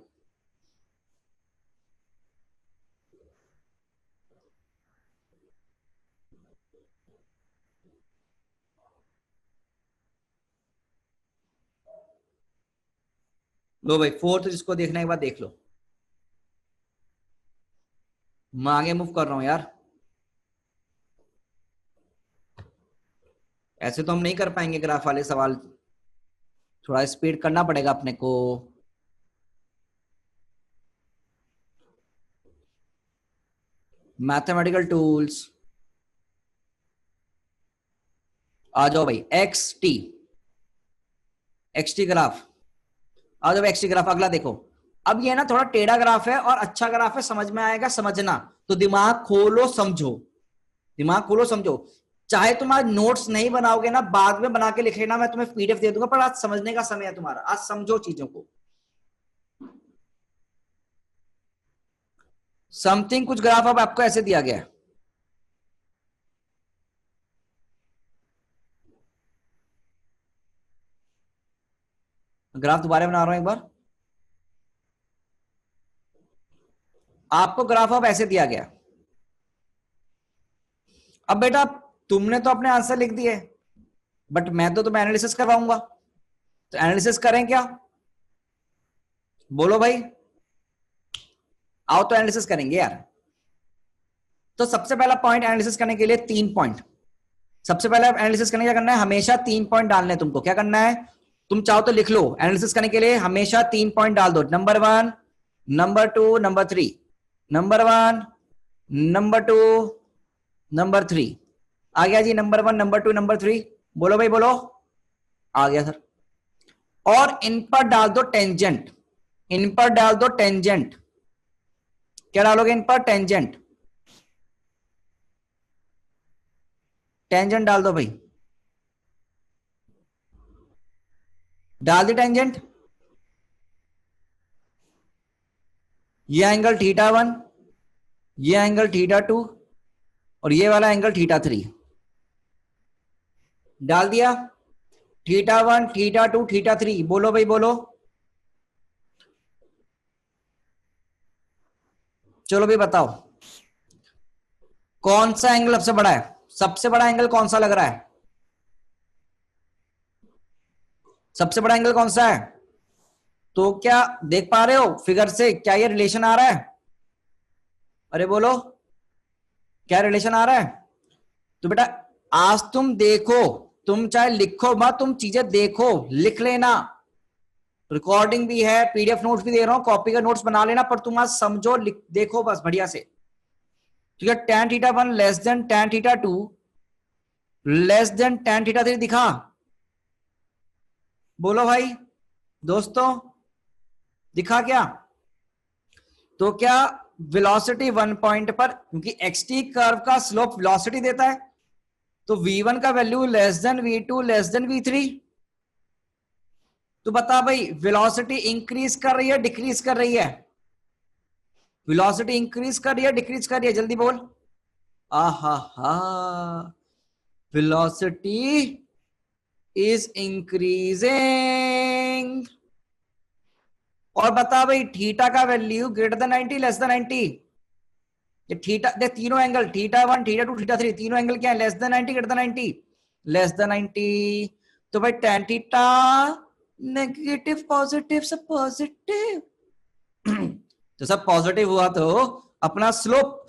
लो भाई, फोर्थ जिसको देखने के बाद देख लो, मैं आगे मूव कर रहा हूं यार, ऐसे तो हम नहीं कर पाएंगे ग्राफ वाले सवाल, थोड़ा स्पीड करना पड़ेगा अपने को। मैथमेटिकल टूल्स, आ जाओ भाई, एक्स टी ग्राफ, आ जाओ एक्स टी ग्राफ, अगला देखो। अब ये ना थोड़ा टेढ़ा ग्राफ है और अच्छा ग्राफ है, समझ में आएगा, समझना तो दिमाग खोलो समझो, दिमाग खोलो समझो। चाहे तुम आज नोट्स नहीं बनाओगे ना, बाद में बना के लिख लेना, मैं तुम्हें पीडीएफ दे दूंगा, पर आज समझने का समय है तुम्हारा, आज समझो चीजों को। समथिंग कुछ ग्राफ अब आपको ऐसे दिया गया है, ग्राफ दोबारा बना रहा हूं एक बार, आपको ग्राफ अब ऐसे दिया गया। अब बेटा तुमने तो अपने आंसर लिख दिए, बट मैं तो तुम्हें एनालिसिस करवाऊंगा, तो एनालिसिस करें क्या, बोलो भाई, आओ तो एनालिसिस करेंगे यार। तो सबसे पहला पॉइंट एनालिसिस करने के लिए 3 पॉइंट, सबसे पहले एनालिसिस करने क्या करना है, हमेशा 3 पॉइंट डालने हैं तुमको। क्या करना है, तुम चाहो तो लिख लो, एनालिसिस करने के लिए हमेशा 3 पॉइंट डाल दो, number 1, number 2, number 3, number 1, number 2, number 3। आ गया जी नंबर 1, नंबर 2, नंबर 3, बोलो भाई बोलो, आ गया सर। और इन पर डाल दो टेंजेंट, इन पर डाल दो टेंजेंट। क्या डालोगे इन पर, टेंजेंट, टेंजेंट डाल दो भाई, डाल दी टेंजेंट। ये एंगल θ1, ये एंगल θ2 और ये वाला एंगल θ3 डाल दिया। θ1, θ2, θ3, बोलो भाई बोलो, चलो भाई बताओ कौन सा एंगल सबसे बड़ा है, सबसे बड़ा एंगल कौन सा लग रहा है, सबसे बड़ा एंगल कौन सा है। तो क्या देख पा रहे हो फिगर से, क्या ये रिलेशन आ रहा है, अरे बोलो क्या रिलेशन आ रहा है। तो बेटा आज तुम देखो, तुम चाहे लिखो मत, तुम चीजें देखो, लिख लेना, रिकॉर्डिंग भी है, पीडीएफ नोट्स भी दे रहा हूं, कॉपी का नोट्स बना लेना, पर तुम आज समझो, देखो बस बढ़िया से। ठीक है, tan θ1 less than tan θ2 less than tan θ3 दिखा, बोलो भाई दोस्तों, दिखा क्या। तो क्या वेलोसिटी 1 पॉइंट पर, क्योंकि एक्सटी कर्व का स्लोप वेलोसिटी देता है, तो v1 का value less then v2 less than v3। तो बता भाई वेलोसिटी इंक्रीज कर रही है डिक्रीज कर रही है, वेलोसिटी इंक्रीज कर रही है डिक्रीज कर रही है, जल्दी बोल। आहा हा, वेलोसिटी इज इंक्रीजिंग। और बता भाई थीटा का value greater than 90 less than 90। ये थीटा देख, तीनों एंगल θ1, θ2, θ3 तीनों एंगल क्या है, less than 90 greater than 90 less than 90। तो भाई tan थीटा नेगेटिव पॉजिटिव सब पॉजिटिव तो सब पॉजिटिव हुआ तो अपना स्लोप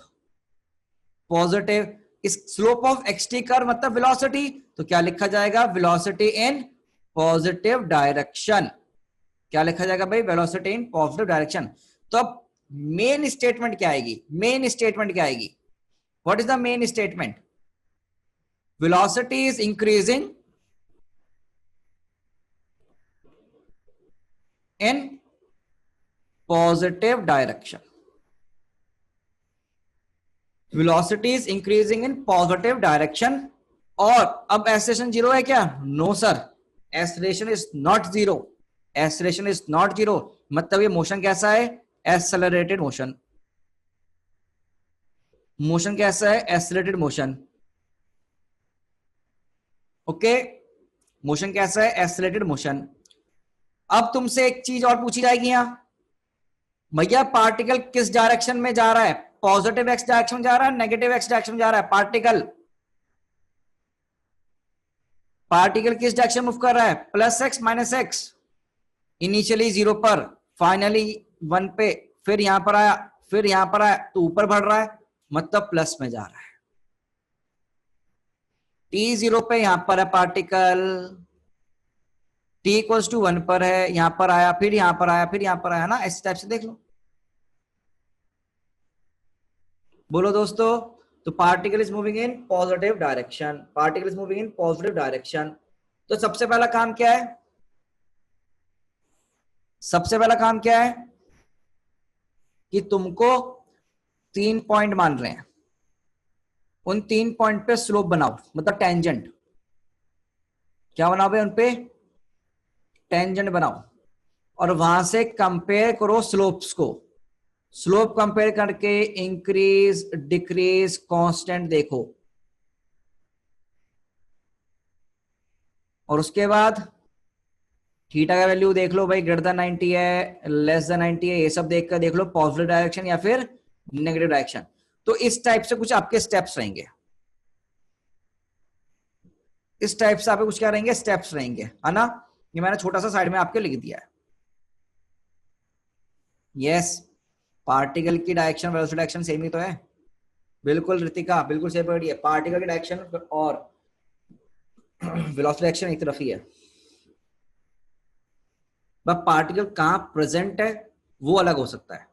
पॉजिटिव, इस स्लोप ऑफ एक्सटी कर्व मतलब वेलोसिटी, तो क्या लिखा जाएगा, वेलोसिटी इन पॉजिटिव डायरेक्शन। क्या लिखा जाएगा भाई, वेलोसिटी इन पॉजिटिव डायरेक्शन। तो अब मेन स्टेटमेंट क्या आएगी, मेन स्टेटमेंट क्या आएगी, what is the main statement, velocity is increasing in positive direction, velocity is increasing in positive direction. और अब एक्सेलरेशन जीरो है क्या, no sir, acceleration is not zero, acceleration is not zero, मतलब ये motion कैसा है, एक्सेलरेटेड मोशन, मोशन कैसा है, एक्सेलरेटेड मोशन। ओके, मोशन कैसा है, एक्सेलरेटेड मोशन। अब तुमसे एक चीज और पूछी जाएगी यहां, भैया पार्टिकल किस डायरेक्शन में जा रहा है, पॉजिटिव एक्स डायरेक्शन में जा रहा है, नेगेटिव एक्स डायरेक्शन में जा रहा है, पार्टिकल, पार्टिकल किस डायरेक्शन मूव कर रहा है, plus x minus x, initially 0 पर, फाइनली 1 पे, फिर यहां पर आया, फिर यहां पर आया, तो ऊपर बढ़ रहा है, मतलब प्लस में जा रहा है। t0 पे यहां पर है पार्टिकल, t इक्वल्स टू 1 पर है, यहां पर आया, फिर यहां पर आया, फिर यहां पर आया ना, इस टाइप से देख लो, बोलो दोस्तों। तो particle is moving in positive direction, particle is moving in positive direction. तो सबसे पहला काम क्या है, सबसे पहला काम क्या है कि तुमको 3 पॉइंट मान रहे हैं, उन 3 पॉइंट पे स्लोप बनाओ, मतलब टेंजेंट, क्या बनाओ भाई, उन पे टेंजेंट बनाओ, और वहां से कंपेयर करो स्लोप्स को, स्लोप कंपेयर करके इंक्रीज डिक्रीज कांस्टेंट देखो, और उसके बाद थीटा का वैल्यू देख लो भाई, ग्रेटर देन 90 है, लेस देन 90 है, ये सब देख कर देख लो पॉजिटिव डायरेक्शन या फिर नेगेटिव डायरेक्शन। तो इस टाइप से कुछ आपके स्टेप्स रहेंगे, इस टाइप से आपके कुछ क्या रहेंगे, स्टेप्स रहेंगे, है ना। ये मैंने छोटा सा साइड में आपके लिख दिया है। यस, पार्टिकल की डायरेक्शन वेलोसिटी डायरेक्शन सेम ही तो है, बिल्कुल रितिका, बिल्कुल सही पकड़ी है। पार्टिकल की डायरेक्शन और वेलोसिटी डायरेक्शन एक तरफ ही है, बस पार्टिकल कहां प्रेजेंट है वो अलग हो सकता है।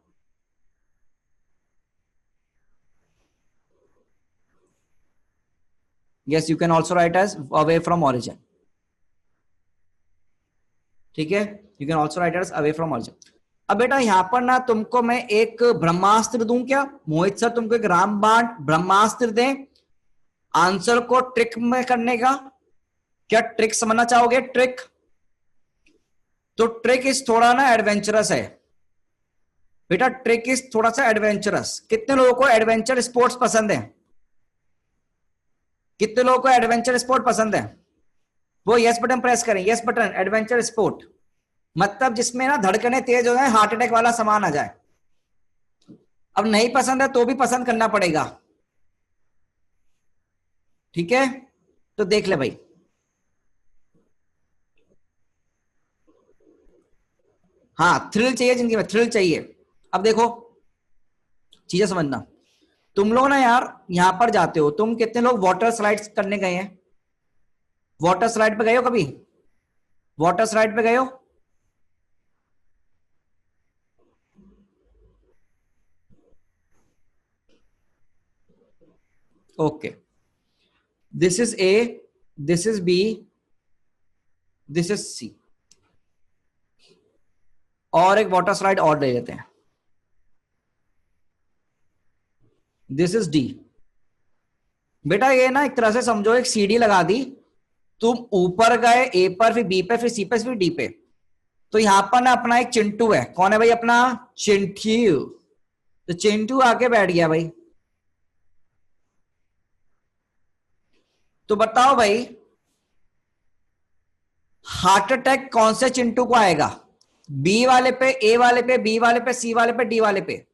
Yes, you can also write as away from origin. ठीक है, you can also write as away from origin. अब बेटा यहां पर ना तुमको मैं एक ब्रह्मास्त्र दूं क्या? मोहित सर तुमको एक रामबाण ब्रह्मास्त्र दें आंसर को ट्रिक में करने का? क्या ट्रिक समझना चाहोगे? ट्रिक, तो ट्रिक इस थोड़ा ना एडवेंचरस है बेटा, ट्रिक इज थोड़ा सा एडवेंचरस। कितने लोगों को एडवेंचर स्पोर्ट्स पसंद है? कितने लोगों को एडवेंचर स्पोर्ट पसंद है? वो यस बटन प्रेस करें, यस बटन। एडवेंचर स्पोर्ट मतलब जिसमें ना धड़कने तेज हो जाए, हार्ट अटैक वाला सामान आ जाए। अब नहीं पसंद है तो भी पसंद करना पड़ेगा, ठीक है? तो देख ले भाई, हाँ थ्रिल चाहिए जिंदगी में, थ्रिल चाहिए। अब देखो चीजें समझना, तुम लोग ना यार यहां पर जाते हो, तुम कितने लोग वाटर स्लाइड्स करने गए हैं? वाटर स्लाइड पे गए हो कभी? वाटर स्लाइड पे गए हो? Okay, this is A, this is B, this is C, और एक वाटर स्लाइड और ले लेते हैं, दिस इज डी। बेटा ये ना एक तरह से समझो एक सीढ़ी लगा दी, तुम ऊपर गए ए पर, फिर बी पे, फिर सी पे, फिर डी पे। तो यहां पर ना अपना एक चिंटू है, कौन है भाई? अपना चिंटू। तो चिंटू आके बैठ गया भाई। तो बताओ भाई हार्ट अटैक कौन से चिंटू को आएगा? बी वाले पे, ए वाले पे, बी वाले पे, सी वाले पे, डी वाले पे?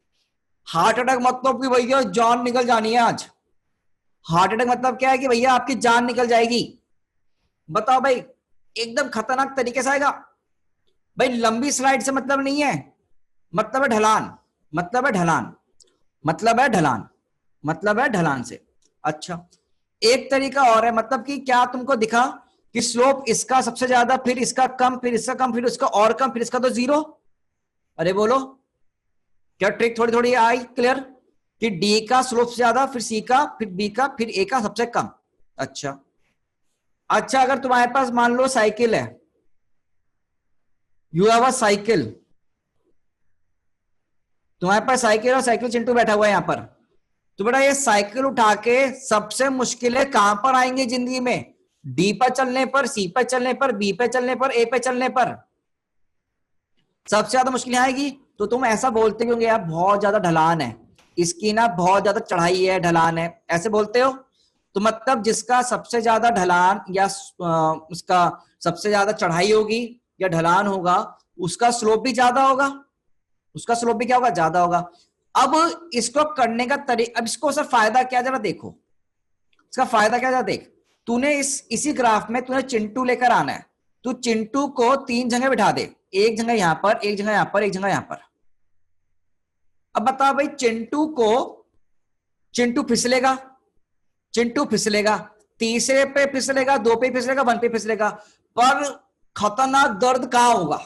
हार्ट अटैक मतलब कि भैया जान निकल जानी है आज। हार्ट अटैक मतलब क्या है कि भैया आपकी जान निकल जाएगी। बताओ भाई, एकदम खतरनाक तरीके से आएगा भाई। लंबी स्लाइड से मतलब नहीं है, मतलब है ढलान, मतलब है ढलान, मतलब है ढलान, मतलब है ढलान से। अच्छा, एक तरीका और है, मतलब कि क्या तुमको दिखा कि स्लोप इसका सबसे ज्यादा, फिर इसका कम, फिर इसका कम, फिर इसका और कम, फिर इसका तो जीरो? अरे बोलो, क्या ट्रिक थोड़ी थोड़ी आई क्लियर? कि डी का स्लोप से ज्यादा, फिर सी का, फिर बी का, फिर ए का सबसे कम। अच्छा, अच्छा अगर तुम्हारे पास मान लो साइकिल है, यू हैव अ साइकिल, तुम्हारे पास साइकिल और साइकिल चिंटू बैठा हुआ है यहां पर, तो बेटा ये साइकिल उठा के सबसे मुश्किलें कहां पर आएंगी जिंदगी में? डी पर चलने पर, सी पर चलने पर, बी पे चलने पर, ए पे चलने पर सबसे ज्यादा मुश्किल आएगी। तो तुम ऐसा बोलते होंगे यार बहुत ज्यादा ढलान है इसकी, ना बहुत ज्यादा चढ़ाई है, ढलान है, ऐसे बोलते हो। तो मतलब जिसका सबसे ज्यादा ढलान या उसका सबसे ज्यादा चढ़ाई होगी या ढलान होगा, उसका स्लोप भी ज्यादा होगा, उसका स्लोप भी क्या होगा? ज्यादा होगा। अब इसको करने का तरीका, अब इसको सर फायदा क्या जरा देखो, इसका फायदा क्या जरा देख। तूने इसी ग्राफ में तूने चिंटू लेकर आना है, तू चिंटू को तीन जगह बिठा दे, एक जगह यहां पर, एक जगह यहां पर, एक जगह यहां पर। अब बता भाई चिंटू को, चिंटू फिसलेगा, चिंटू फिसलेगा, तीसरे पे फिसलेगा, दो पे फिसलेगा, वन पे फिसलेगा, पर खतरनाक दर्द कहां होगा?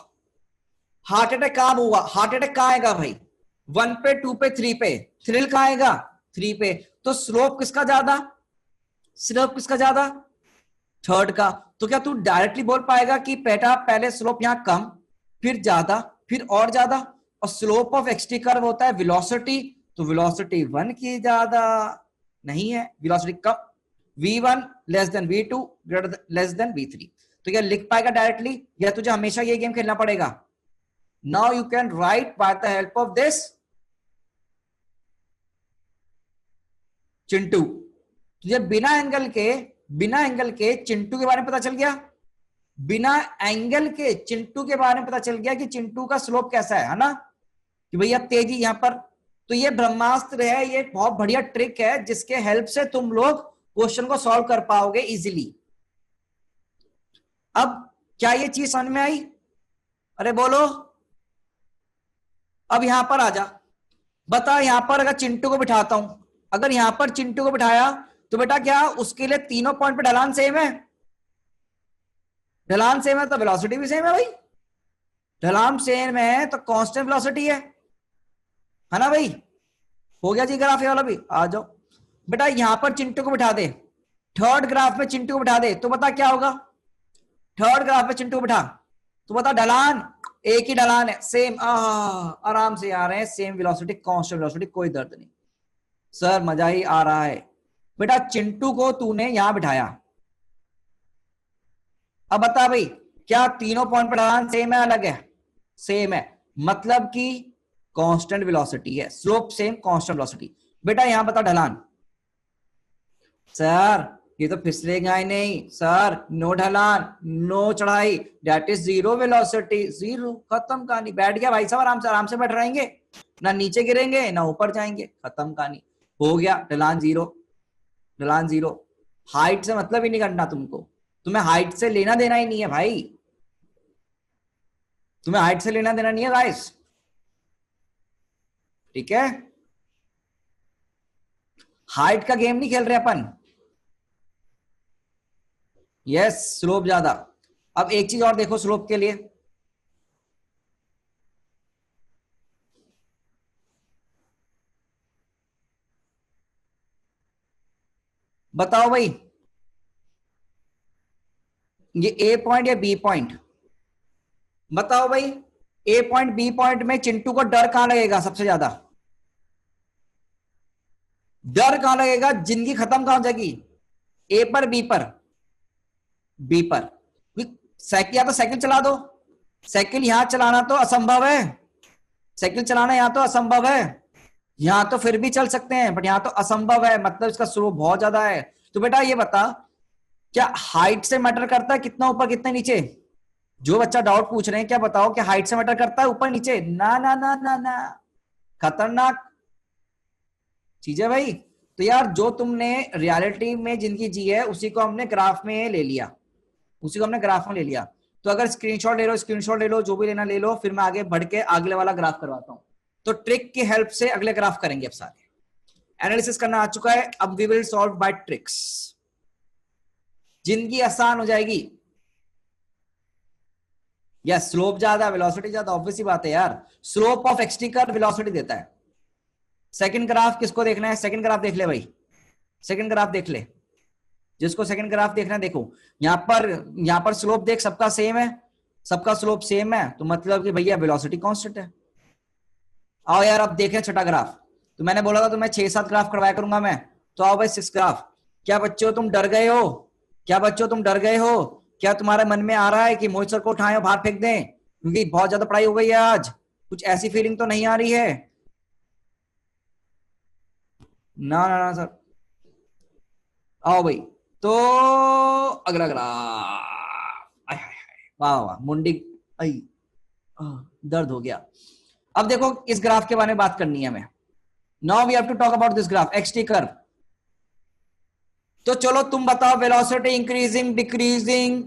हार्ट अटैक कहां होगा? हार्ट अटैक कहां आएगा भाई? वन पे, टू पे, थ्री पे। थ्रिल कहां आएगा? थ्री पे। तो स्लोप किसका ज्यादा? स्लोप किसका ज्यादा? थर्ड का। तो क्या तू डायरेक्टली बोल पाएगा कि बेटा पहले स्लोप यहां कम, फिर ज्यादा, फिर और ज्यादा? और स्लोप ऑफ एक्सटी कर्व होता है वेलोसिटी, तो वेलोसिटी वन की ज्यादा नहीं है, वेलोसिटी कम, v1 less than v2 greater less than v3। तो क्या लिख पाएगा डायरेक्टली, या तुझे हमेशा ये गेम खेलना पड़ेगा? Now you can write by the help of this Chintu. तुझे बिना एंगल के चिंटू के बारे में पता चल गया, बिना एंगल के चिंटू के बारे में पता चल गया कि चिंटू का स्लोप कैसा है ना, कि भैया तेजी यहां पर। तो ये ब्रह्मास्त्र है, ये बहुत बढ़िया ट्रिक है जिसके हेल्प से तुम लोग क्वेश्चन को सॉल्व कर पाओगे इजीली। अब क्या ये चीज समझ में आई? अरे बोलो। अब यहां पर आ जा, बता यहां पर अगर चिंटू को बिठाता हूं, अगर यहां पर चिंटू को बिठाया तो बेटा क्या उसके लिए तीनों पॉइंट पे ढलान सेम है? ढलान सेम है तो वेलोसिटी भी सेम है भाई। ढलान सेम है तो कांस्टेंट वेलोसिटी है ना भाई? हो गया जी ग्राफ ये वाला भी। आ जाओ बेटा, यहां पर चिंटू को बिठा दे, थर्ड ग्राफ में चिंटू को बिठा दे, तो बता क्या होगा? थर्ड ग्राफ में चिंटू को बिठा तो बता ढलान एक ही ढलान है, सेम, आराम से आ रहे हैं, सेम वेलोसिटी, कांस्टेंट वेलोसिटी, कोई दर्द नहीं। सर मजा ही आ रहा है। बेटा चिंटू को तूने यहां बिठाया, अब बता भाई क्या तीनों पॉइंट पर ढलान सेम है अलग है? सेम है, मतलब कि कांस्टेंट वेलोसिटी है, स्लोप सेम कांस्टेंट वेलोसिटी। बेटा यहां बता ढलान। सर ये तो फिसलेगा ही नहीं सर, नो ढलान नो चढ़ाई, that is zero velocity, zero, खत्म कहानी। बैठ गया भाई साहब, आराम से बैठ रहेंगे, ना नीचे गिरेंगे ना ऊपर जाएंगे, खत्म कहानी, हो गया ढलान जीरो। ढलान जीरो, हाइट से मतलब ही नहीं करना तुमको, तुम्हें हाइट से लेना देना ही नहीं है भाई, तुम्हें हाइट से लेना देना नहीं है गाइस, ठीक है? हाइट का गेम नहीं खेल रहे अपन। यस, स्लोप ज्यादा। अब एक चीज और देखो स्लोप के लिए, बताओ भाई ये ए पॉइंट या बी पॉइंट? बताओ भाई, ए पॉइंट बी पॉइंट में चिंटू को डर कहां लगेगा सबसे ज्यादा? डर कहां लगेगा, जिंदगी खत्म कहां हो जाएगी? ए पर बी पर? बी पर। साइकिल, या तो साइकिल चला दो, साइकिल यहां चलाना तो असंभव है, साइकिल चलाना यहां तो असंभव है, यहां तो फिर भी चल सकते हैं बट यहां तो असंभव है, मतलब इसका स्लोप बहुत ज्यादा है। तो बेटा ये बता, क्या हाइट से मैटर करता है कितना ऊपर कितना नीचे? जो बच्चा डाउट पूछ रहे हैं, क्या बताओ कि हाइट से मैटर करता है ऊपर नीचे? ना ना ना ना ना, खतरनाक चीज है भाई। तो यार जो तुमने रियलिटी में जिंदगी जी है उसी को हमने ग्राफ में ले लिया, उसी को हमने ग्राफ में ले लिया। तो अगर स्क्रीनशॉट ले लो, स्क्रीनशॉट ले लो, जो भी लेना ले लो, फिर मैं आगे बढ़ के अगले वाला ग्राफ करवाता हूं। तो ट्रिक की हेल्प से अगले ग्राफ करेंगे, अब सारे एनालिसिस करना आ चुका है, अब we will solve by tricks, जिंदगी आसान हो जाएगी। या स्लोप ज्यादा वेलोसिटी ज्यादा, ऑब्वियस ही बात है यार, slope of x t curve velocity देता है। सेकंड ग्राफ किसको देखना है? सेकंड ग्राफ देख ले भाई, सेकंड ग्राफ देख ले, जिसको सेकंड ग्राफ देखना है देखो। यहां पर स्लोप देख, सबका सेम है, सबका स्लोप सेम है, तो मतलब कि भैया वेलोसिटी कांस्टेंट है। आओ यार अब देखें छठा ग्राफ। तो मैंने बोला था तो मैं 6-7 ग्राफ करवाया करूंगा मैं, तो आओ भाई 6 ग्राफ। क्या बच्चों तुम डर गए हो? क्या बच्चों तुम डर गए हो? क्या तुम्हारे मन में आ रहा है कि मोहित सर को उठाएं और बाहर फेंक दें क्योंकि बहुत ज्यादा पढ़ाई हो गई है आज? कुछ ऐसी फीलिंग तो नहीं आ रही है? ना ना ना सर। आओ भाई, तो अगला ग्राफ, वाह वाह मुंडी, आई, दर्द हो गया। अब देखो इस ग्राफ के बारे में बात करनी है हमें। Now we have to talk about this graph x t curve. तो चलो तुम बताओ वेलोसिटी इंक्रीजिंग डिक्रीजिंग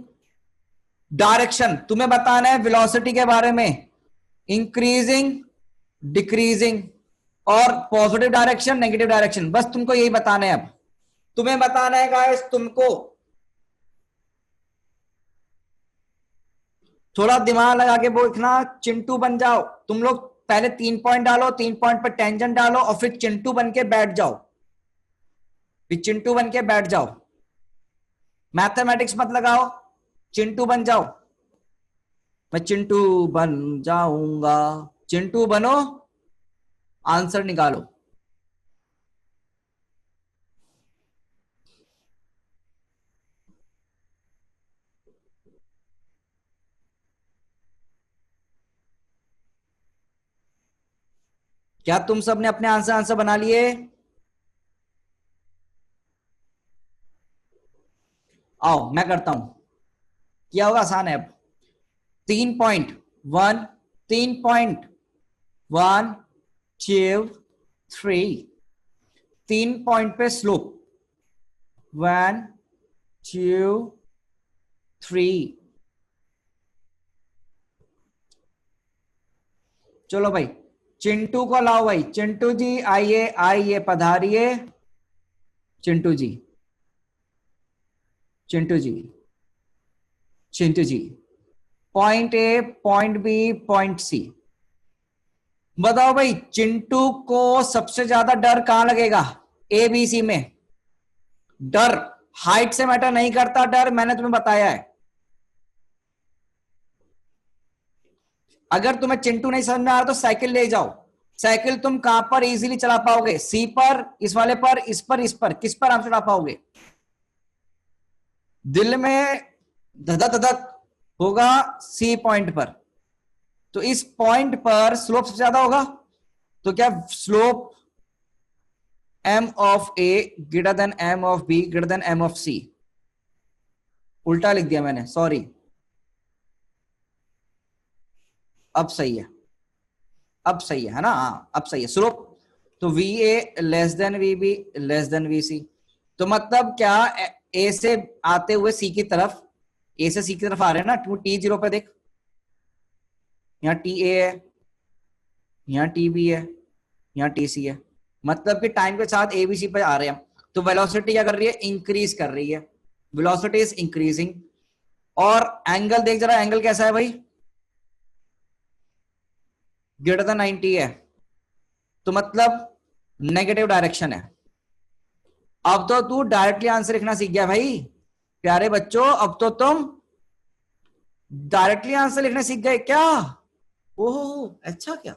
डायरेक्शन, तुम्हें बताना है वेलोसिटी के बारे में, इंक्रीजिंग डिक्रीजिंग और पॉजिटिव डायरेक्शन नेगेटिव डायरेक्शन, बस तुमको यही बताना है। अब तुम्हें बताना है गाइस, तुमको थोड़ा दिमाग लगा के देखना, चिंटू बन जाओ तुम लोग। पहले 3 पॉइंट डालो, 3 पॉइंट पर टेंजेंट डालो और फिर चिंटू बन के बैठ जाओ, फिर चिंटू बन के बैठ जाओ, मैथमेटिक्स मत लगाओ, चिंटू बन जाओ। मैं चिंटू बन जाऊंगा, चिंटू बनो, आंसर निकालो। क्या तुम सब ने अपने आंसर आंसर बना लिए? आओ मैं करता हूं, क्या होगा, आसान है अब। 3.1, 3.1 2 3, 3 पॉइंट पे स्लोप 1 2 3। चलो भाई चिंटू को लाओ भाई, चिंटू जी आइए आइए पधारिए, Chintu ji, Chintu ji, Chintu ji, point A, point B, point C. बताओ भाई, चिंटू को सबसे ज्यादा डर कहां लगेगा? ए बी सी में। डर हाइट से मैटर नहीं करता, डर मैंने तुम्हें बताया है। अगर तुम्हें चिंटू नहीं समझ में आ रहा तो साइकिल ले जाओ। साइकिल तुम कहां पर इजीली चला पाओगे? सी पर, इस वाले पर, इस पर, इस पर, किस पर आप चला पाओगे? दिल में धधक धधक होगा सी पॉइंट पर। तो इस पॉइंट पर स्लोप सबसे ज्यादा होगा। तो क्या slope m of A greater than m of B greater than m of C? उल्टा लिख दिया मैंने, सॉरी। अब सही है, अब सही है ना? हाँ अब सही है। स्लोप तो v A less than v B less than v C. तो मतलब क्या, ए से आते हुए सी की तरफ, ए से सी की तरफ आ रहे हैं ना, तू टी जीरो पे देख, यहाँ टी ए है, यहाँ टी बी है, यहाँ टी सी है। मतलब कि टाइम के साथ ए बी सी पे आ रहे हैं। तो वेलोसिटी क्या कर रही है? इंक्रीज कर रही है। Velocity is increasing. और एंगल देख जरा, एंगल कैसा है भाई? ग्रेटर देन 90 है। तो मतलब नेगेटिव डायरेक्शन है। अब तो तू डायरेक्टली आंसर लिखना सीख गया भाई। प्यारे बच्चों, अब तो तुम डायरेक्टली आंसर लिखना सीख गए क्या? ओहो, अच्छा, क्या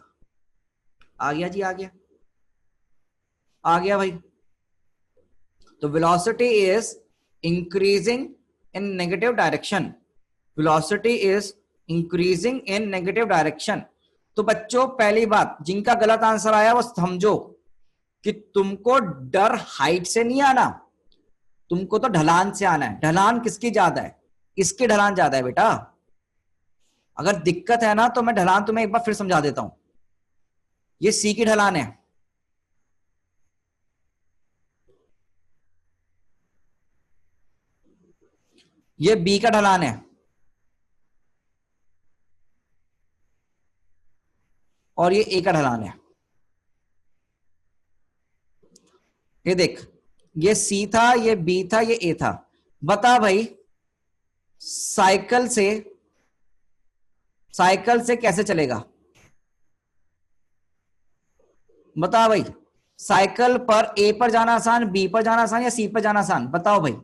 आ गया जी, आ गया, आ गया भाई। तो velocity is increasing in negative direction. Velocity is increasing in negative direction. तो बच्चों, पहली बात, जिनका गलत आंसर आया वो समझो कि तुमको डर हाइट से नहीं आना, तुमको तो ढलान से आना है। ढलान किसकी ज्यादा है? इसकी ढलान ज्यादा है बेटा। अगर दिक्कत है ना तो मैं ढलान तुम्हें एक बार फिर समझा देता हूं। ये सी की ढलान है, ये बी का ढलान है, और ये ए का ढलान है। ये देख, ये सी था, ये बी था, ये ए था। बता भाई, साइकिल से, साइकिल से कैसे चलेगा? बता भाई, साइकिल पर ए पर जाना आसान, बी पर जाना आसान, या सी पर जाना आसान? बताओ भाई।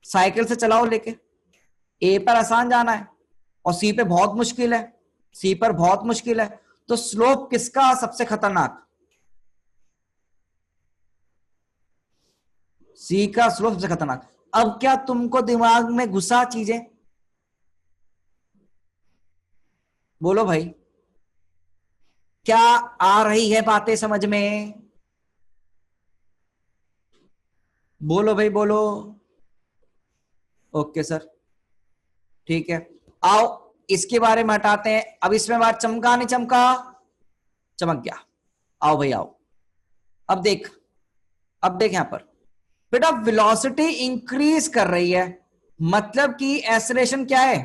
साइकिल से चलाओ लेके, ए पर आसान जाना है और सी पे बहुत मुश्किल है, सी पर बहुत मुश्किल है। तो स्लोप किसका सबसे खतरनाक? सी का स्लोप सबसे खतरनाक। अब क्या तुमको दिमाग में घुसा चीजें? बोलो भाई, क्या आ रही है बातें समझ में? बोलो भाई, बोलो। ओके सर, ठीक है। आओ, इसके बारे में हटाते हैं। अब इसमें बात चमका नहीं चमका? चमक गया। आओ भाई आओ। अब देख, अब देख यहां पर बेटा, वेलोसिटी इंक्रीज कर रही है, मतलब कि एक्सेलरेशन क्या है?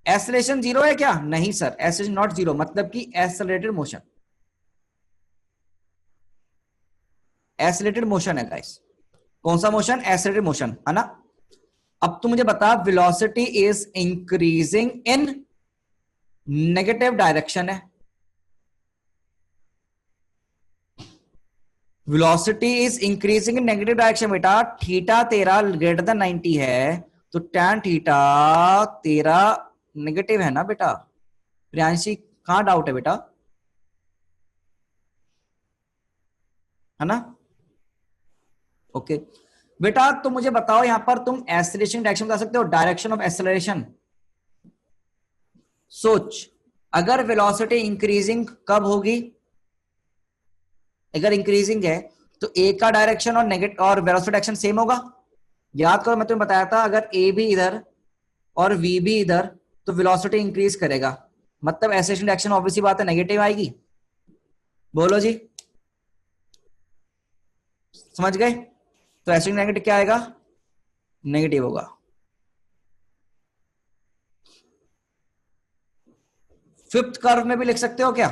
एक्सेलरेशन जीरो है क्या? नहीं सर, एक्सेलरेशन नॉट जीरो, मतलब कि एक्सेलरेटेड मोशन, एक्सेलरेटेड मोशन है गाइस। कौन सा मोशन? एक्सेलरेटेड मोशन, है ना? अब तू मुझे बता, velocity is increasing in negative direction है। Velocity is increasing in negative direction बेटा। थीटा तेरा ग्रेटर देन 90 है, तो टैन थीटा तेरा नेगेटिव है ना बेटा। प्रियांशी, कहां डाउट है बेटा? है ना? ओके बेटा, तो मुझे बताओ, यहां पर तुम एक्सेलरेशन डायरेक्शन बता सकते हो? डायरेक्शन ऑफ एक्सेलरेशन सोच। अगर वेलोसिटी इंक्रीजिंग कब होगी? अगर इंक्रीजिंग है तो ए का डायरेक्शन और नेगेटिव और वेलोसिटी डायरेक्शन सेम होगा। याद करो, मैं तुम्हें बताया था, अगर ए भी इधर और वी भी इधर तो वेलोसिटी इंक्रीज करेगा, मतलब एक्सेलरेशन डायरेक्शन ऑब्वियसली बात है नेगेटिव आएगी। बोलो जी, समझ गए? तो एक्सेलरेशन नेगेटिव क्या आएगा? नेगेटिव होगा। फिफ्थ कर्व में भी लिख सकते हो क्या?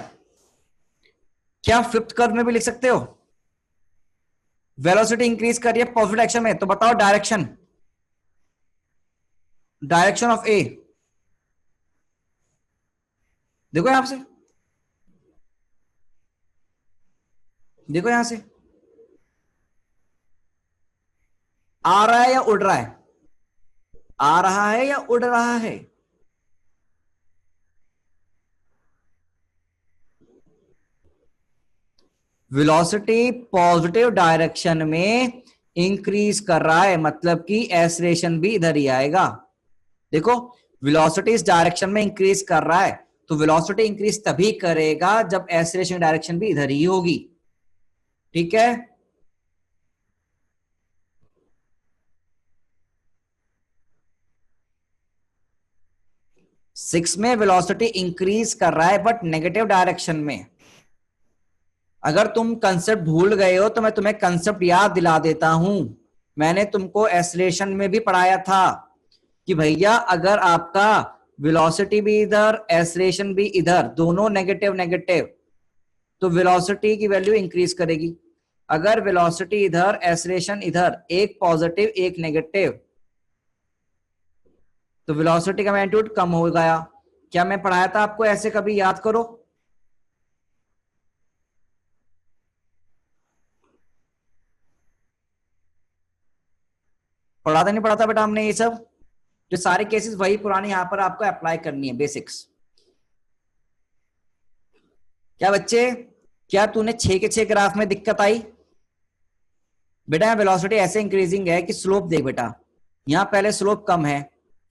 क्या फिफ्थ कर्व में भी लिख सकते हो? वेलोसिटी इंक्रीज कर रही है पॉजिटिव डायरेक्शन में, तो बताओ डायरेक्शन, डायरेक्शन ऑफ ए। देखो यहां से, देखो यहां से, आ रहा है या उड़ रहा है? आ रहा है या उड़ रहा है? वेलोसिटी पॉजिटिव डायरेक्शन में इंक्रीज कर रहा है, मतलब कि एक्सेलरेशन भी इधर ही आएगा। देखो वेलोसिटी इस डायरेक्शन में इंक्रीज कर रहा है, तो वेलोसिटी इंक्रीज तभी करेगा जब एक्सेलरेशन डायरेक्शन भी इधर ही होगी। ठीक है, सिक्स में वेलोसिटी इंक्रीज कर रहा है बट नेगेटिव डायरेक्शन में। अगर तुम कंसेप्ट भूल गए हो तो मैं तुम्हें कंसेप्ट याद दिला देता हूं। मैंने तुमको एक्सेलरेशन में भी पढ़ाया था कि भैया अगर आपका वेलोसिटी भी इधर एक्सेलरेशन भी इधर, दोनों नेगेटिव नेगेटिव, तो वेलोसिटी की वैल्यू इंक्रीज करेगी। अगर वेलोसिटी इधर एक्सेलरेशन इधर, एक पॉजिटिव एक नेगेटिव, तो वेलोसिटी का मैग्नीट्यूड कम हो गया। क्या मैं पढ़ाया था आपको ऐसे? कभी याद करो। पढ़ाता नहीं पढ़ाता बेटा हमने ये सब? जो सारे केसेस वही पुरानी यहां पर आपको अप्लाई करनी है, बेसिक्स। क्या बच्चे, क्या तूने 6 के 6 ग्राफ में दिक्कत आई? बेटा वेलोसिटी ऐसे इंक्रीजिंग है कि स्लोप देख बेटा, यहां पहले स्लोप कम है,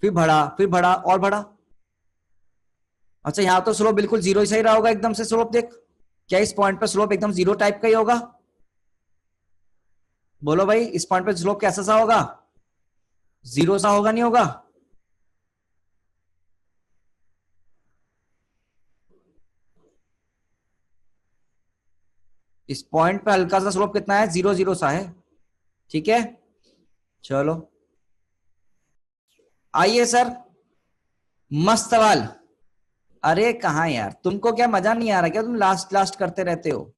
फिर बढ़ा, फिर बढ़ा और बढ़ा। अच्छा यहां तो स्लोप बिल्कुल जीरो ही सही रहा होगा एकदम से, स्लोप देख। क्या इस पॉइंट पर स्लोप एकदम जीरो टाइप का ही होगा? बोलो भाई, इस पॉइंट पर स्लोप कैसा सा होगा? जीरो सा होगा, नहीं होगा? इस पॉइंट पे हल्का सा स्लोप कितना है? जीरो जीरो सा है। ठीक है, चलो आइए सर, मस्त सवाल। अरे कहाँ यार, तुमको क्या मजा नहीं आ रहा क्या? तुम लास्ट लास्ट करते रहते हो।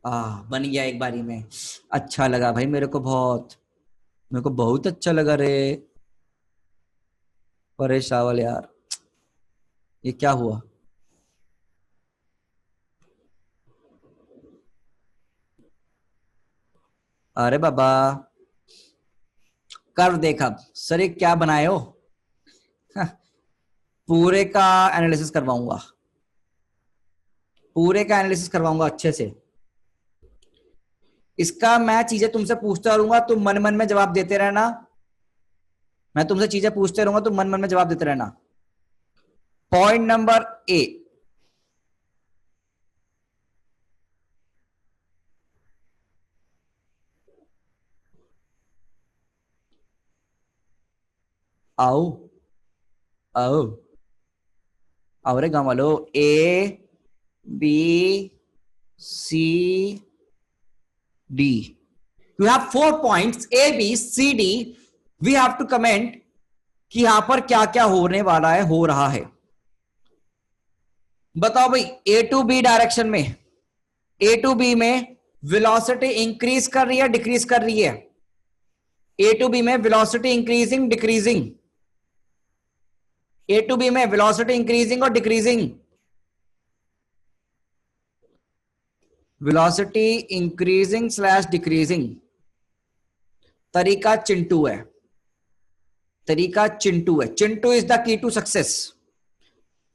बन गया एक बारी में। अच्छा लगा भाई मेरे को बहुत, मेरे को बहुत अच्छा लगा रे। परेश रावल यार, ये क्या हुआ? अरे बाबा, कर्व देखा सर, ये क्या बनाए हो? पूरे का एनालिसिस करवाऊंगा, पूरे का एनालिसिस करवाऊंगा अच्छे से। इसका मैं चीजें तुमसे पूछता रहूंगा, तुम मन मन में जवाब देते रहना। मैं तुमसे चीजें पूछते रहूंगा, तुम मन मन में जवाब देते रहना। पॉइंट नंबर ए, आओ आओ आओ रे गाँव वालो। A B C D, you have 4 points A B C D. We have to comment कि यहां पर क्या क्या होने वाला है, हो रहा है। बताओ भाई, ए टू बी डायरेक्शन में, ए टू बी में वेलोसिटी इंक्रीज कर रही है डिक्रीज कर रही है? ए टू बी में velocity increasing decreasing? A to B में वेलोसिटी इंक्रीजिंग और decreasing? Velocity increasing slash decreasing. तरीका चिंटू है, तरीका चिंटू है। Chintu is the key to success,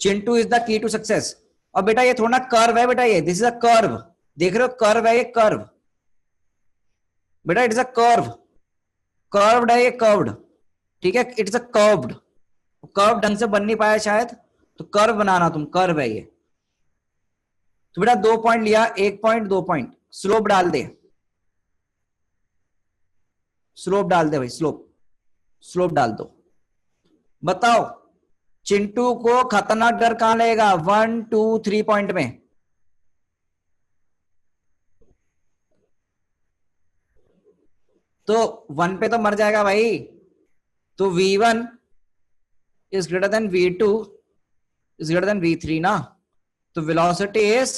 Chintu is the key to success. और बेटा ये थोड़ा कर्व है बेटा, ये दिस इज अ कर्व, देख रहे हो कर्व है ये, कर्व बेटा, it is a curve, curved है ये, कर्व्ड। ठीक है, इट्स अ कर्व्ड। कर्व ढंग से बन नहीं पाया शायद, तो कर्व बनाना तुम, कर्व है ये। तो बेटा 2 पॉइंट लिया, 1 पॉइंट 2 पॉइंट, स्लोप डाल दे, स्लोप डाल दे भाई, स्लोप, स्लोप डाल दो। बताओ चिंटू को खतरनाक डर कहां लगेगा? 1 2 3 पॉइंट में। तो 1 पे तो मर जाएगा भाई, तो V1 is greater than v2 is greater than v3 ना, तो velocity is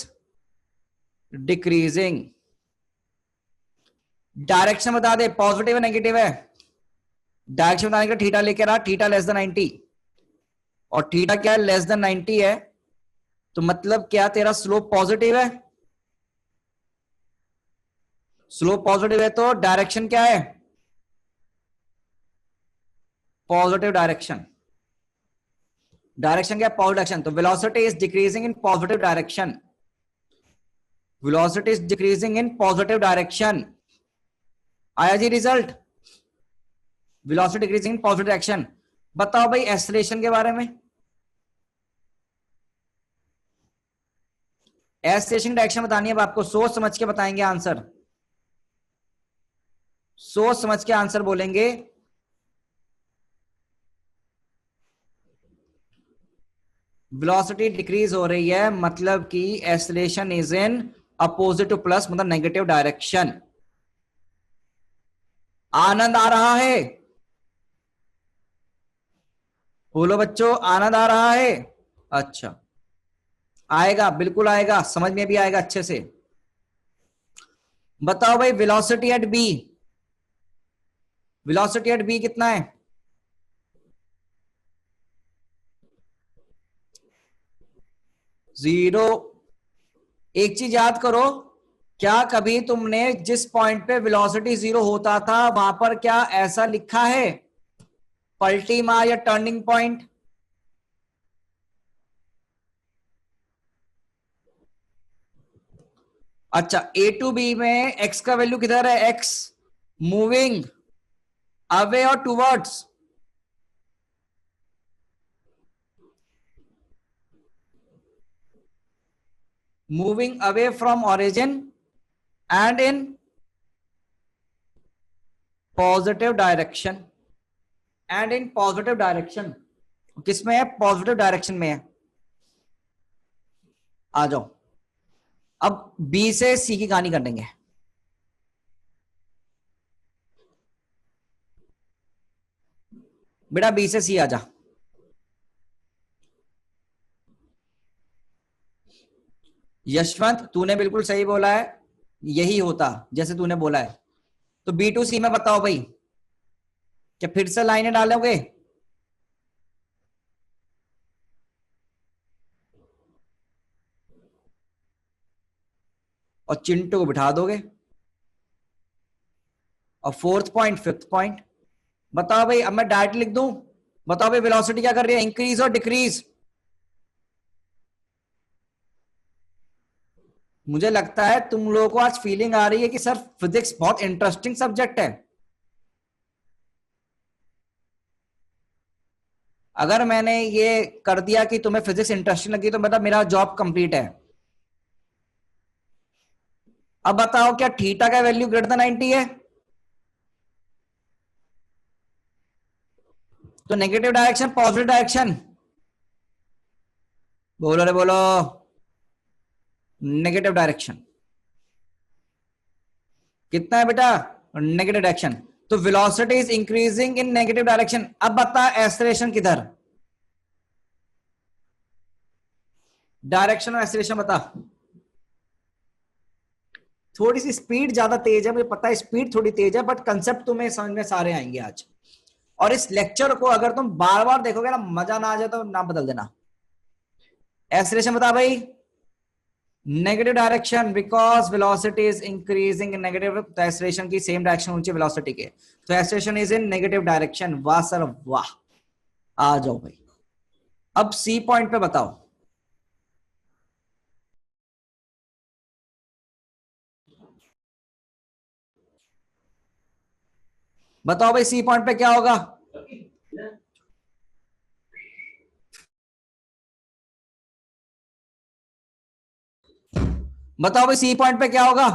decreasing. डायरेक्शन बता दे, पॉजिटिव है नेगेटिव है? डायरेक्शन बताने का थीटा लेके रहा, थीटा लेस देन 90 और थीटा क्या है, लेस देन 90 है, तो मतलब क्या तेरा स्लोप पॉजिटिव है? स्लोप पॉजिटिव है तो डायरेक्शन क्या है? Positive direction. डायरेक्शन क्या है? Positive direction. तो velocity is decreasing in positive direction. Velocity is decreasing in positive direction. आया जी result? Velocity decreasing in positive direction. बताओ भाई एक्सेलरेशन के बारे में. एक्सेलरेशन डायरेक्शन बतानी है अब आपको, सोच समझ के बताएंगे आंसर. सोच समझ के आंसर बोलेंगे. वेलोसिटी डिक्रीज हो रही है मतलब कि acceleration is in opposite two plus, मतलब नेगेटिव डायरेक्शन. आनंद आ रहा है? बोलो बच्चों, आनंद आ रहा है? अच्छा, आएगा, बिल्कुल आएगा, समझ में भी आएगा अच्छे से. बताओ भाई velocity at B. Velocity at B कितना है? 0. एक चीज याद करो, क्या कभी तुमने जिस पॉइंट पे वेलोसिटी 0 होता था वहां पर क्या ऐसा लिखा है पलटी मार या टर्निंग पॉइंट? अच्छा, ए टू बी में एक्स का वैल्यू किधर है? एक्स मूविंग अवे और towards? Moving away from origin and in positive direction. And in positive direction किसमें है? पॉजिटिव डायरेक्शन में है. आ जाओ, अब बी से सी की कहानी कर देंगे. बेटा बी से सी आ जा. यशवंत तूने बिल्कुल सही बोला है, यही होता जैसे तूने बोला है. तो बी टू सी में बताओ भाई, क्या फिर से लाइनें डालोगे? और चिंटू को बिठा दोगे और फोर्थ पॉइंट फिफ्थ पॉइंट. बताओ भाई, अब मैं डायरेक्ट लिख दूं. बताओ भाई वेलोसिटी क्या कर रही है, इंक्रीज और डिक्रीज? मुझे लगता है तुम लोगों को आज फीलिंग आ रही है कि सर फिजिक्स बहुत इंटरेस्टिंग सब्जेक्ट है. अगर मैंने ये कर दिया कि तुम्हें फिजिक्स इंटरेस्टिंग लगी तो मतलब मेरा जॉब कंप्लीट है. अब बताओ क्या थीटा का वैल्यू ग्रेटर देन 90 है? तो नेगेटिव डायरेक्शन पॉजिटिव डायरेक्शन? बोलो रे बोलो. नेगेटिव डायरेक्शन कितना है बेटा? Negative direction. तो velocity is increasing in negative direction. अब बता एक्सेलरेशन किधर? डायरेक्शन और एक्सेलरेशन बता. थोड़ी सी स्पीड ज्यादा तेज है, मुझे पता है स्पीड थोड़ी तेज है, बट कंसेप्ट तुम्हें समझ में सारे आएंगे आज. और इस लेक्चर को अगर तुम बार बार देखोगे ना, मजा ना आ जाए तो नाम बदल देना. एक्सेलरेशन बता भाई. Negative direction, because velocity is increasing in negative. तो एक्सेलरेशन की सेम डायरेक्शन होनी चाहिए वेलोसिटी के, तो acceleration is in negative direction. वाह सर वाह. आ जाओ भाई, अब सी पॉइंट पे बताओ. बताओ भाई सी पॉइंट पे क्या होगा? बताओ भाई सी पॉइंट पे क्या होगा?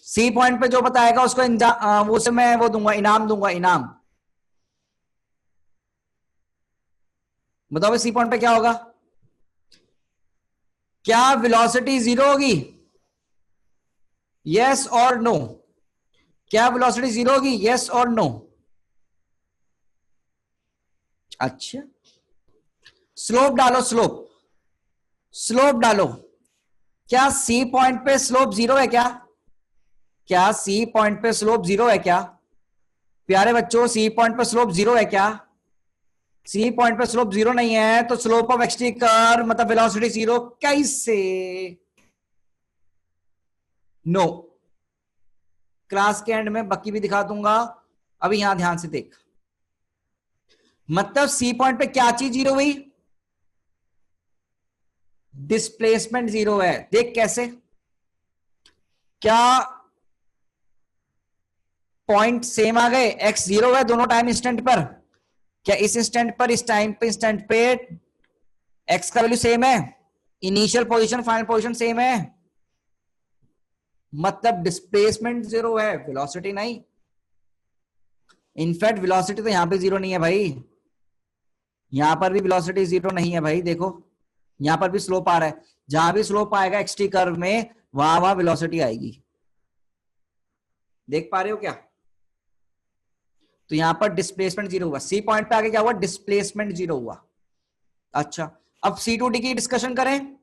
सी पॉइंट पे जो बताएगा उसको वो से मैं वो दूंगा, इनाम दूंगा, इनाम. बताओ भाई सी पॉइंट पे क्या होगा? क्या वेलोसिटी 0 होगी? यस और नो? क्या वेलोसिटी 0 होगी? यस और नो? अच्छा, स्लोप डालो, स्लोप, स्लोप डालो। क्या सी पॉइंट पे स्लोप जीरो है क्या? क्या सी पॉइंट पे स्लोप जीरो है क्या? प्यारे बच्चों, सी पॉइंट पे स्लोप जीरो है क्या? सी पॉइंट पे स्लोप जीरो नहीं है, तो स्लोप ऑफ एक्सटी कर्व मतलब वेलोसिटी जीरो कैसे? नो। क्लास के एंड में बाकी भी दिखा दूंगा, अभी यहां ध्यान से देख। मतलब सी पॉइंट पे क्या चीज जीरो हुई? डिस्प्लेसमेंट जीरो है। देख कैसे? क्या पॉइंट सेम आ गए? एक्स जीरो है दोनों टाइम इंस्टेंट पर। क्या इस इंस्टेंट पर, इस टाइम पे, इंस्टेंट पे एक्स का वैल्यू सेम है? Initial position final position same है, मतलब डिस्प्लेसमेंट जीरो है, वेलोसिटी नहीं। इनफैक्ट वेलोसिटी तो यहां पे जीरो नहीं है भाई, यहां पर भी वेलोसिटी जीरो नहीं है भाई। देखो यहां पर भी स्लोप आ रहा है, जहां भी स्लोप आएगा एक्सटी कर्व में वहां वहां वेलोसिटी आएगी। देख पा रहे हो क्या? तो यहां पर डिस्प्लेसमेंट जीरो हुआ, सी पॉइंट पे आगे क्या हुआ? डिस्प्लेसमेंट जीरो हुआ। अच्छा, अब सी टू डी की डिस्कशन करें।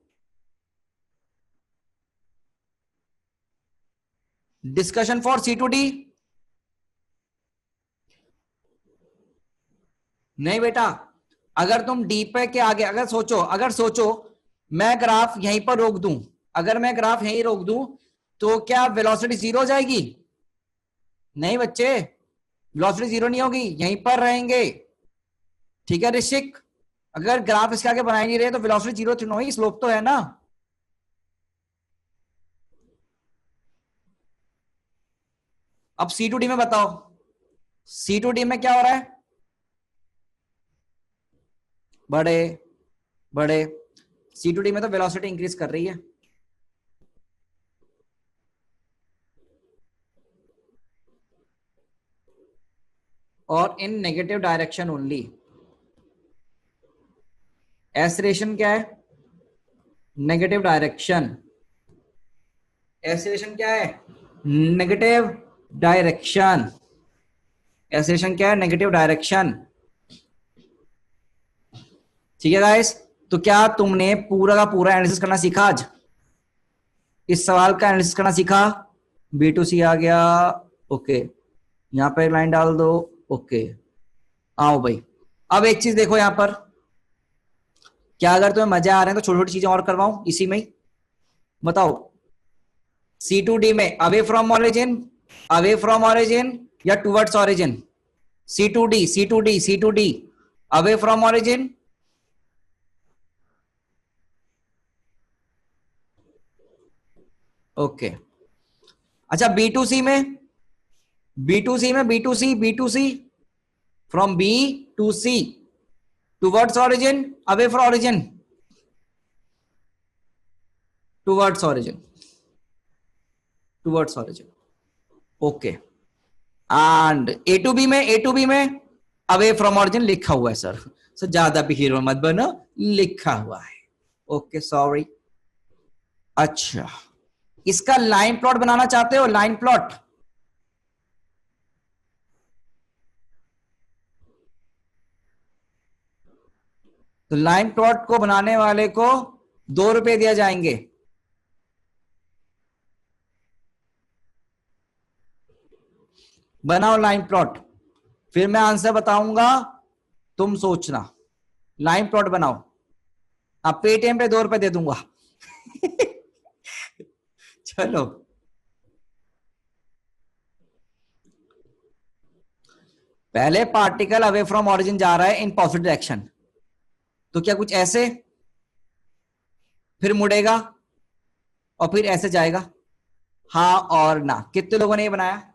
Discussion for C to D. नहीं बेटा, अगर तुम डी पे के आगे अगर सोचो, अगर सोचो मैं ग्राफ यहीं पर रोक दूं, अगर मैं ग्राफ यहीं रोक दूं तो क्या वेलोसिटी जीरो हो जाएगी? नहीं बच्चे, वेलोसिटी जीरो नहीं होगी, यहीं पर रहेंगे। ठीक है ऋषिक, अगर ग्राफ इसके आगे बनाए नहीं रहे तो वेलोसिटी जीरो तो नहीं, स्लोप तो है ना। अब सी टू डी में बताओ, सी टू डी में क्या हो रहा है? बड़े बड़े सी टू डी में तो वेलोसिटी इंक्रीज कर रही है, और इन नेगेटिव डायरेक्शन ओनली। एक्सेलरेशन क्या है? Negative direction. एक्सेलरेशन क्या है? Negative direction. एक्सेलरेशन क्या है? Negative direction. ठीक है गाइस, तो क्या तुमने पूरा का पूरा एनालिसिस करना सीखा आज? इस सवाल का एनालिसिस करना सीखा? बी टू सी आ गया, ओके, यहां पर लाइन डाल दो, ओके। आओ भाई, अब एक चीज देखो यहां पर, क्या अगर तुम्हें मजा आ रहे हैं तो छोटी छोटी चीजें और करवाऊं इसी में ही? बताओ, सी टू डी में away from origin, away from origin या towards origin? C to D, C to D, C to D, away from origin, okay. अच्छा बी टू सी में, बी टू सी में, B to C, B to C, from B to C, towards origin, away from origin? Towards origin, towards origin, okay. And A to B में, A to B में away from origin लिखा हुआ है sir, sir ज्यादा भी hero मत बनो, लिखा हुआ है, ओके सॉरी। अच्छा, इसका लाइन प्लॉट बनाना चाहते हो? लाइन प्लॉट, तो लाइन प्लॉट को बनाने वाले को 2 रुपए दिया जाएंगे। बनाओ लाइन प्लॉट, फिर मैं आंसर बताऊंगा, तुम सोचना। लाइन प्लॉट बनाओ, अब पेटीएम पे 2 रुपए दे दूंगा। चलो, पहले पार्टिकल अवे फ्रॉम ऑरिजिन जा रहा है इन पॉजिटिव डायरेक्शन, तो क्या कुछ ऐसे, फिर मुड़ेगा और फिर ऐसे जाएगा? हाँ और ना? कितने लोगों ने ये बनाया?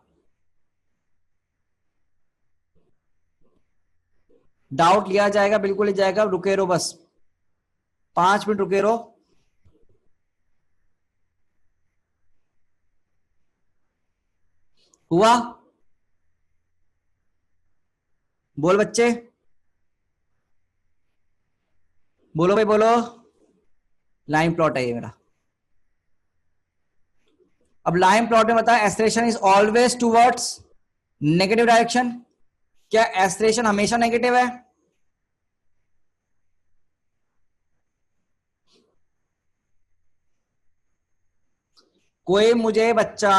डाउट लिया जाएगा, बिल्कुल लिया जाएगा, रुके रहो बस 5 मिनट रुके रहो। हुआ? बोल बच्चे, बोलो भाई बोलो। लाइन प्लॉट है ये मेरा। अब लाइन प्लॉट में बताया acceleration is always towards negative direction. क्या एक्सेलरेशन हमेशा नेगेटिव है? कोई मुझे बच्चा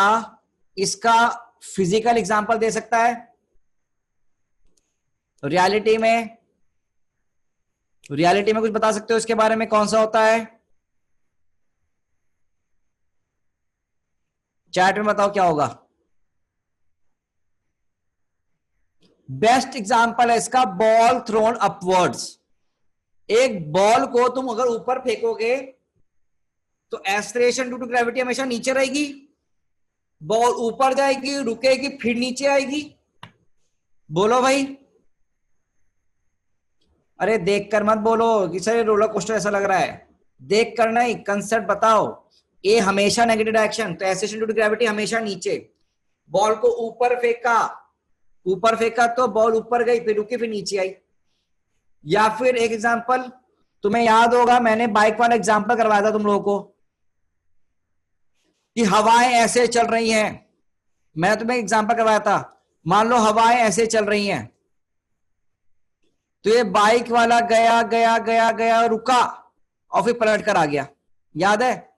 इसका फिजिकल एग्जांपल दे सकता है? रियलिटी में कुछ बता सकते हो इसके बारे में, कौन सा होता है? चैट में बताओ क्या होगा। बेस्ट एग्जांपल है इसका बॉल थ्रोन अपवर्ड्स। एक बॉल को तुम अगर ऊपर फेंकोगे तो एक्सेलरेशन ड्यू टू ग्रेविटी हमेशा नीचे रहेगी, बॉल ऊपर जाएगी, रुकेगी, फिर नीचे आएगी। बोलो भाई। अरे देखकर मत बोलो कि सर रोलर कोस्टर ऐसा लग रहा है, देख कर नहीं, कंसेप्ट बताओ। ए हमेशा नेगेटिव डायरेक्शन, तो एक्सेलरेशन ड्यू टू ग्रेविटी हमेशा नीचे। बॉल को ऊपर फेंका तो बॉल ऊपर गई, फिर रुकी, फिर नीचे आई। या फिर एक एग्जांपल तुम्हें याद होगा, मैंने बाइक वाला एग्जांपल करवाया था तुम लोगों को कि हवाएं ऐसे चल रही हैं। मैं तुम्हें एग्जांपल करवाया था, मान लो हवाएं ऐसे चल रही हैं, तो ये बाइक वाला गया गया गया गया, रुका और फिर पलट कर आ गया। याद है?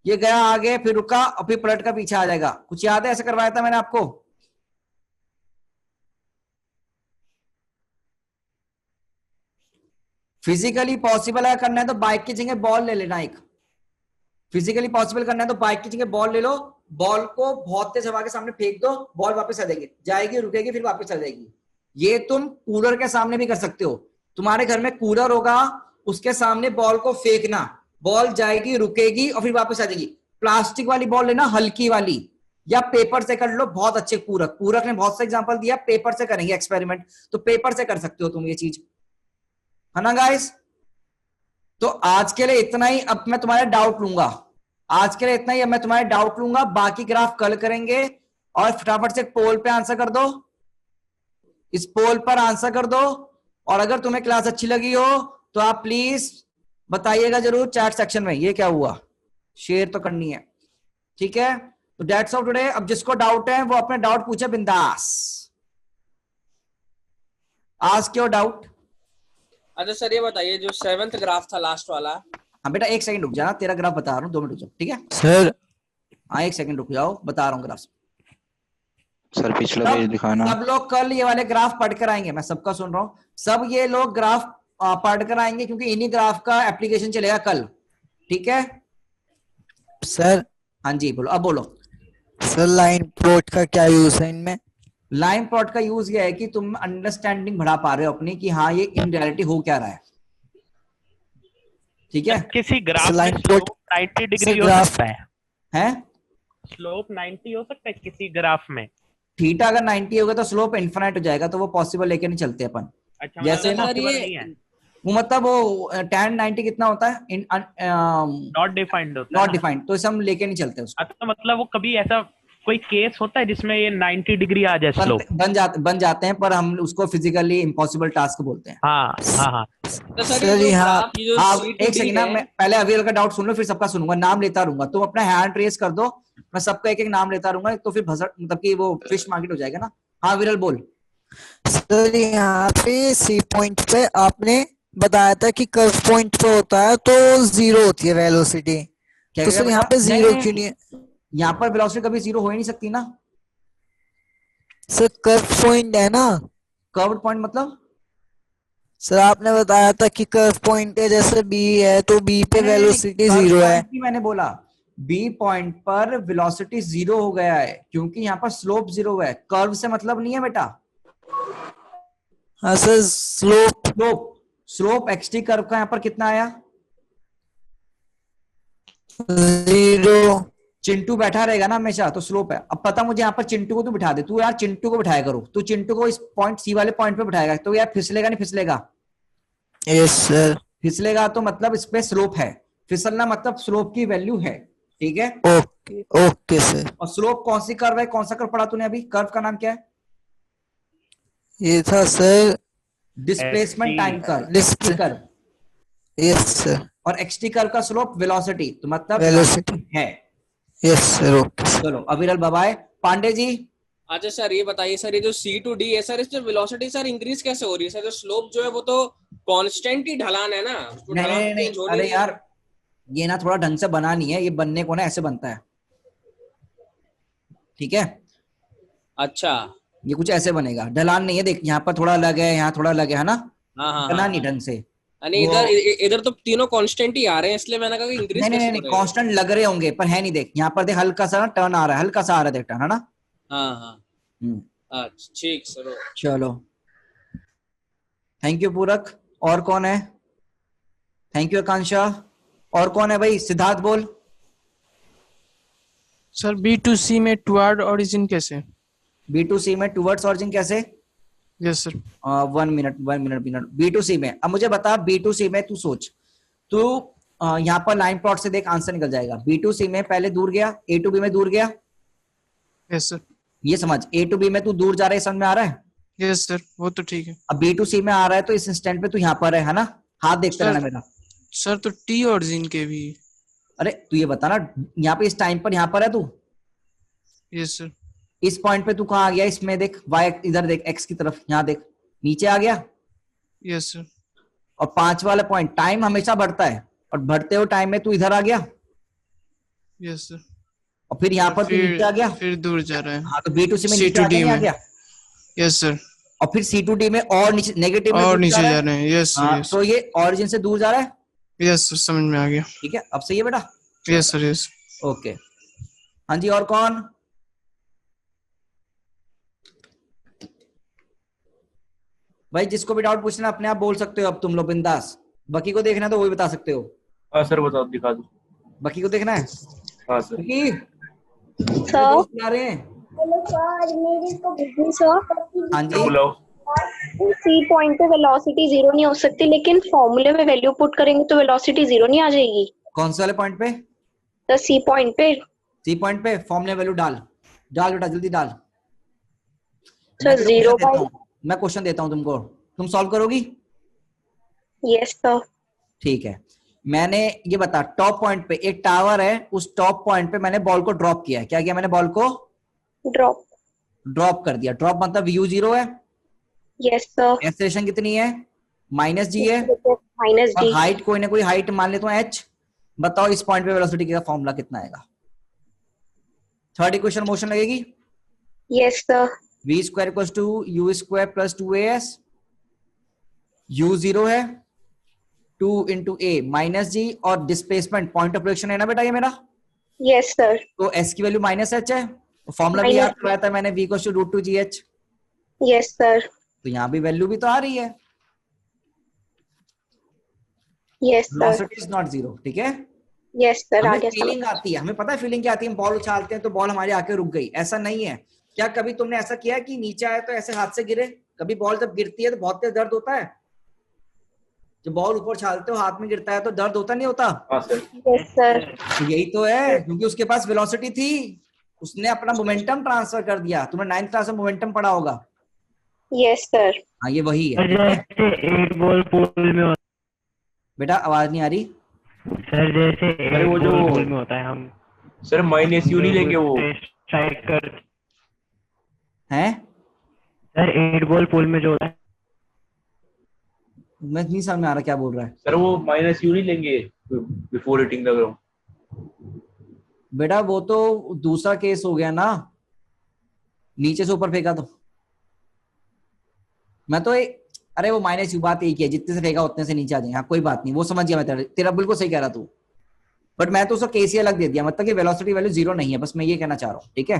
ये गया आगे, फिर रुका और फिर पलट कर पीछे आ जाएगा। कुछ याद है? ऐसे करवाया था मैंने आपको। फिजिकली पॉसिबल है करना है तो बाइक की जगह बॉल ले लेना। एक फिजिकली पॉसिबल करना है तो बाइक की जगह बॉल ले लो, बॉल को बहुत तेज हवा के सामने फेंक दो, बॉल वापस आ जाएगी, रुकेगी, फिर वापस आ जाएगी। ये तुम कूलर के सामने भी कर सकते हो। तुम्हारे घर में कूलर होगा, उसके सामने बॉल को फेंकना, बॉल जाएगी, रुकेगी और फिर वापस आ जाएगी। प्लास्टिक वाली बॉल लेना, हल्की वाली, या पेपर से कर लो। बहुत अच्छे पूरक ने बहुत से एग्जांपल दिया, पेपर से करेंगे एक्सपेरिमेंट, तो पेपर से कर सकते हो तुम ये चीज, है ना गाइस? तो आज के लिए इतना ही। अब मैं तुम्हारे डाउट लूंगा, आज के लिए इतना ही। अब मैं तुम्हारे डाउट लूंगा, बाकी ग्राफ कल करेंगे। और फटाफट से पोल पे आंसर कर दो, इस पोल पर आंसर कर दो। और अगर तुम्हें क्लास अच्छी लगी हो तो आप प्लीज बताइएगा जरूर चैट सेक्शन में ये क्या हुआ, शेयर तो करनी है, ठीक है? तो दैट्स ऑल टुडे। अब जिसको डाउट है वो अपने डाउट पूछे बिंदास। आज क्यों डाउट? अच्छा सर ये बताइए, जो 7th ग्राफ था लास्ट वाला। हाँ बेटा एक सेकंड रुक जा, तेरा ग्राफ बता रहा हूँ, 2 मिनट रुक जाओ, ठीक है सर? हाँ एक सेकंड रुक जाओ, बता रहा हूँ ग्राफ। सर पिछला पेज दिखाना। सब लोग कल ये वाले ग्राफ पढ़ कर आएंगे, मैं सबका सुन रहा हूँ। सब ये लोग ग्राफ पढ़ कर आएंगे क्योंकि इन्हीं ग्राफ का एप्लीकेशन चलेगा कल, ठीक है सर? हाँ जी बोलो, अब बोलो। सर लाइन प्लॉट का क्या यूज है इनमें? लाइन प्लॉट का यूज ये है कि तुम अंडरस्टैंडिंग बढ़ा पा रहे हो अपनी कि हाँ ये इन रियलिटी हो क्या रहा है, ठीक है? किसी ग्राफ में लाइन स्लोप 90 डिग्री हो सकता है, हैं? स्लोप 90 हो सकता है किसी ग्राफ में। थीटा अगर 90 होगा तो स्लोप इनफिनिट हो जाएगा, तो वो पॉसिबल लेके नहीं चलते अपन। अच्छा, जैसे ना नहीं है, वो मतलब वो tan 90 कितना होता है? नॉट डिफाइंड होता है, नॉट डिफाइंड, तो इसे हम लेके नहीं चलते उसको। अच्छा मतलब वो कभी ऐसा कोई केस होता है जिसमें ये 90 डिग्री आ जाए स्लोप? बन जाते हैं, पर हम उसको फिजिकली इम्पॉसिबल टास्क बोलते हैं। हाँ। तो सर ये जो यहाँ ग्राफ, ये जो आप C2D एक सेकंड ना, है, मैं पहले अविरल का डाउट सुन लो, फिर सबका सुनूंगा, नाम लेता रहूंगा। तुम अपना हैंड रेस कर दो, मैं सबका एक एक नाम लेता रहूंगा, तो फिर मतलब कि वो फिश मार्केट हो जाएगा ना। हाँ विरल बोल। सर यहाँ पे सी पॉइंट पे आपने बताया था कि कर्व पॉइंट पे होता है तो 0 होती है वेलोसिटी, तो सर यहाँ पे 0 क्यों नहीं है? यहाँ पर वेलोसिटी कभी 0 हो ही नहीं सकती ना सर कर्व पॉइंट है ना। कर्व पॉइंट मतलब? सर आपने बताया था कि कर्व पॉइंट है, जैसे बी है तो बी पे वेलोसिटी 0 है। मैंने बोला बी पॉइंट पर वेलोसिटी 0 हो गया है क्योंकि यहाँ पर स्लोप 0 है। कर्व से मतलब नहीं है बेटा। हाँ सर, स्लोप एक्सटी कर्व का यहाँ पर कितना आया? 0। चिंटू बैठा रहेगा ना हमेशा, तो स्लोप है। अब पता मुझे यहाँ पर चिंटू को तू बिठा दे, तू यार चिंटू को बिठाया करो, तू चिंटू को इस पॉइंट सी वाले पॉइंट पे बिठाएगा तो यार फिसलेगा नहीं फिसलेगा? Yes sir. फिसलेगा तो मतलब इस पे स्लोप है, फिसलना मतलब स्लोप की वैल्यू है, ठीक है? Okay okay sir. और स्लोप कौन सी कर्व है? कौन सा कर्व पढ़ा तूने अभी? कर्व का नाम क्या है? ये था sir displacement time curve. Yes sir. और एक्सटी कर्व का स्लोप वेलोसिटी, तो मतलब वेलोसिटी है। Yes sir. ओके चलो अविरल बाय। पांडे जी। अच्छा सर ये बताइए सर, ये जो C2D है सर, इसमें वेलोसिटी सर इंक्रीज कैसे हो रही है सर? जो स्लोप जो है वो तो कांस्टेंट ही ढलान है ना, उसको ढलान नहीं, चेंज हो अरे रही है। यार ये ना थोड़ा ढंग से बना नहीं है, ये बनने को ना ऐसे बनता है, ठीक है, अच्छा। ये कुछ ऐसे बनेगा, ढलान नहीं है, देख यहाँ पर थोड़ा अलग है, यहाँ थोड़ा अलग है ना, हाँ हाँ बना हाँ नहीं हाँ। ढंग से। यानी वो इधर इधर तो तीनों कांस्टेंट ही आ रहे हैं, इसलिए मैंने कहा कि इंक्रीज नहीं नहीं कैसे नहीं हो रहे हैं। कांस्टेंट लग रहे होंगे पर है नहीं, देख यहाँ पर देख हल्का सा ना टर्न आ रहा है, हल्का सा आ रहा है, देख टर्न है ना। हाँ हाँ। हम्म, अच्छा ठीक सर। चलो थैंक यू पूरक। और कौन है? थैंक यू आकांक्षा। और कौन है भाई? सिद्धार्थ बोल। सर B2C में टुवर्ड ओरिजिन कैसे? B2C में टूवर्ड्स ऑरिजिन कैसे? Yes sir. 1 मिनट B2C में, अब मुझे बता B2C में तू सोच, तू यहाँ पर लाइन प्लॉट से देख आंसर निकल जाएगा। B2C में पहले दूर गया, A to B में दूर गया, यस सर। ये समझ, A to B में तू दूर जा रहा है, समझ में आ रहा है? यस सर, वो तो ठीक है। अब B2C में आ रहा है तो इस इंस्टेंट पे तू यहाँ पर है ना, हाथ देखते सर रहना मेरा। सर तो T ओरिजिन के भी। अरे तू ये बता ना, यहाँ पे इस टाइम पर यहाँ पर है तू, यस सर। इस पॉइंट पे तू कहाँ आ गया? इसमें देख, y इधर देख, x की तरफ, यहाँ देख नीचे आ गया। Yes sir. और 5 वाला पॉइंट, टाइम हमेशा बढ़ता है, और बढ़ते हुए टाइम में तू इधर आ गया, यस सर। और फिर यहाँ पर तू नीचे आ गया। फिर दूर जा रहा है। हाँ तो B2C में C नीचे to आ D गया, आ में। गया। Yes sir. और फिर C to D में और नीचे नेगेटिव में और दूर नीचे जा जा रहा है। रहे हैं। Yes sir. हाँ, यस तो ये ऑरिजिन से दूर जा रहा है। यस सर, समझ में आ गया। ठीक है, अब सही है बेटा? Yes sir. यस। ओके, हाँ जी, और कौन? भाई जिसको भी डाउट पूछना अपने आप बोल सकते हो, अब तुम लोग बिंदास। बकी को देखना है तो वो भी बता सकते हो। हाँ सर, बताओ, दिखा दो। बकी को देखना है? हाँ सर। बकी सर दोस्त आ रहे हैं। हाँ जी, बुलाओ। सी पॉइंट पे वेलोसिटी जीरो नहीं हो सकती, लेकिन फॉर्मूले में वैल्यू पुट करेंगे तो वेलोसिटी जीरो नहीं आ जाएगी। कौन से वाले पॉइंट पे? तो सी पॉइंट पे। सी पॉइंट पे फॉर्मूला वैल्यू डाल, डाल बेटा जल्दी डाल। Sir zero by. मैं क्वेश्चन देता हूँ तुमको, तुम सॉल्व करोगी? Yes sir. ठीक है, मैंने ये बता, टॉप पॉइंट पे एक टावर है, उस टॉप पॉइंट पे मैंने बॉल को ड्रॉप किया है। क्या किया मैंने? बॉल को ड्रॉप कर दिया। ड्रॉप मतलब u 0 है। Yes sir. एक्सेलरेशन कितनी है? -g है। माइनस और डी। हाइट कोई ना कोई हाइट मान लेता हूँ h। बताओ इस पॉइंट पे वेलोसिटी का फॉर्मूला कितना आएगा? थर्ड इक्वेशन मोशन लगेगी। Yes sir. v square equals to u square plus 2as। u 0 है, 2 इंटू a माइनस जी, और डिस्प्लेसमेंट पॉइंट ऑफ प्रोजेक्शन है ना बेटा ये मेरा, यस सर। तो s की वैल्यू -h है। फॉर्मूला भी याद करवाया था मैंने, v equals to √2gh। Yes sir. तो यहाँ भी वैल्यू भी तो आ रही है, yes sir. Velocity is not zero. ठीक है, यस सर, हमें आगे फीलिंग आती है, हमें पता है फीलिंग क्या आती है, हम बॉल उछालते हैं तो बॉल हमारे आके रुक गई, ऐसा नहीं है। क्या कभी तुमने ऐसा किया कि नीचे आए तो ऐसे हाथ से गिरे? कभी बॉल जब गिरती है तो बहुत तेज दर्द होता है? जब बॉल ऊपर उछालते हो हाथ में गिरता है तो दर्द होता नहीं होता? हाँ सर। Yes sir. तो यही तो है, क्योंकि उसके पास वेलोसिटी थी, उसने अपना मोमेंटम ट्रांसफर कर दिया। तुमने 9th क्लास में मोमेंटम पढ़ा होगा। Yes sir. हाँ ये वही है। सर जैसे 8 बॉल पूल में होता बेटा आवाज नहीं आ रही। सर, जैसे अरे वो 8 जो- बॉल पूल में होता है, हम सर -u नहीं लेंगे वो। स्ट्राइक कर। हैं? सर 8 बॉल पूल में जो होता है, मैं नहीं समझ में आ रहा क्या बोल रहा है सर वो -u नहीं लेंगे बिफोर हिटिंग द ग्राउंड। बेटा। वो तो दूसरा केस हो गया ना, नीचे से ऊपर फेंका तो। मैं तो अरे वो -u बात एक ही है, जितने से फेंका उतने से नीचे आ जाएंगे। हाँ कोई बात नहीं, वो समझ गया मैं, तेरा बिल्कुल सही कह रहा तू। बट मैं तो उसका केस ही अलग दे दिया, मतलब कि वेलोसिटी वैल्यू जीरो नहीं है, बस मैं ये कहना चाह रहा हूँ। ठीक है,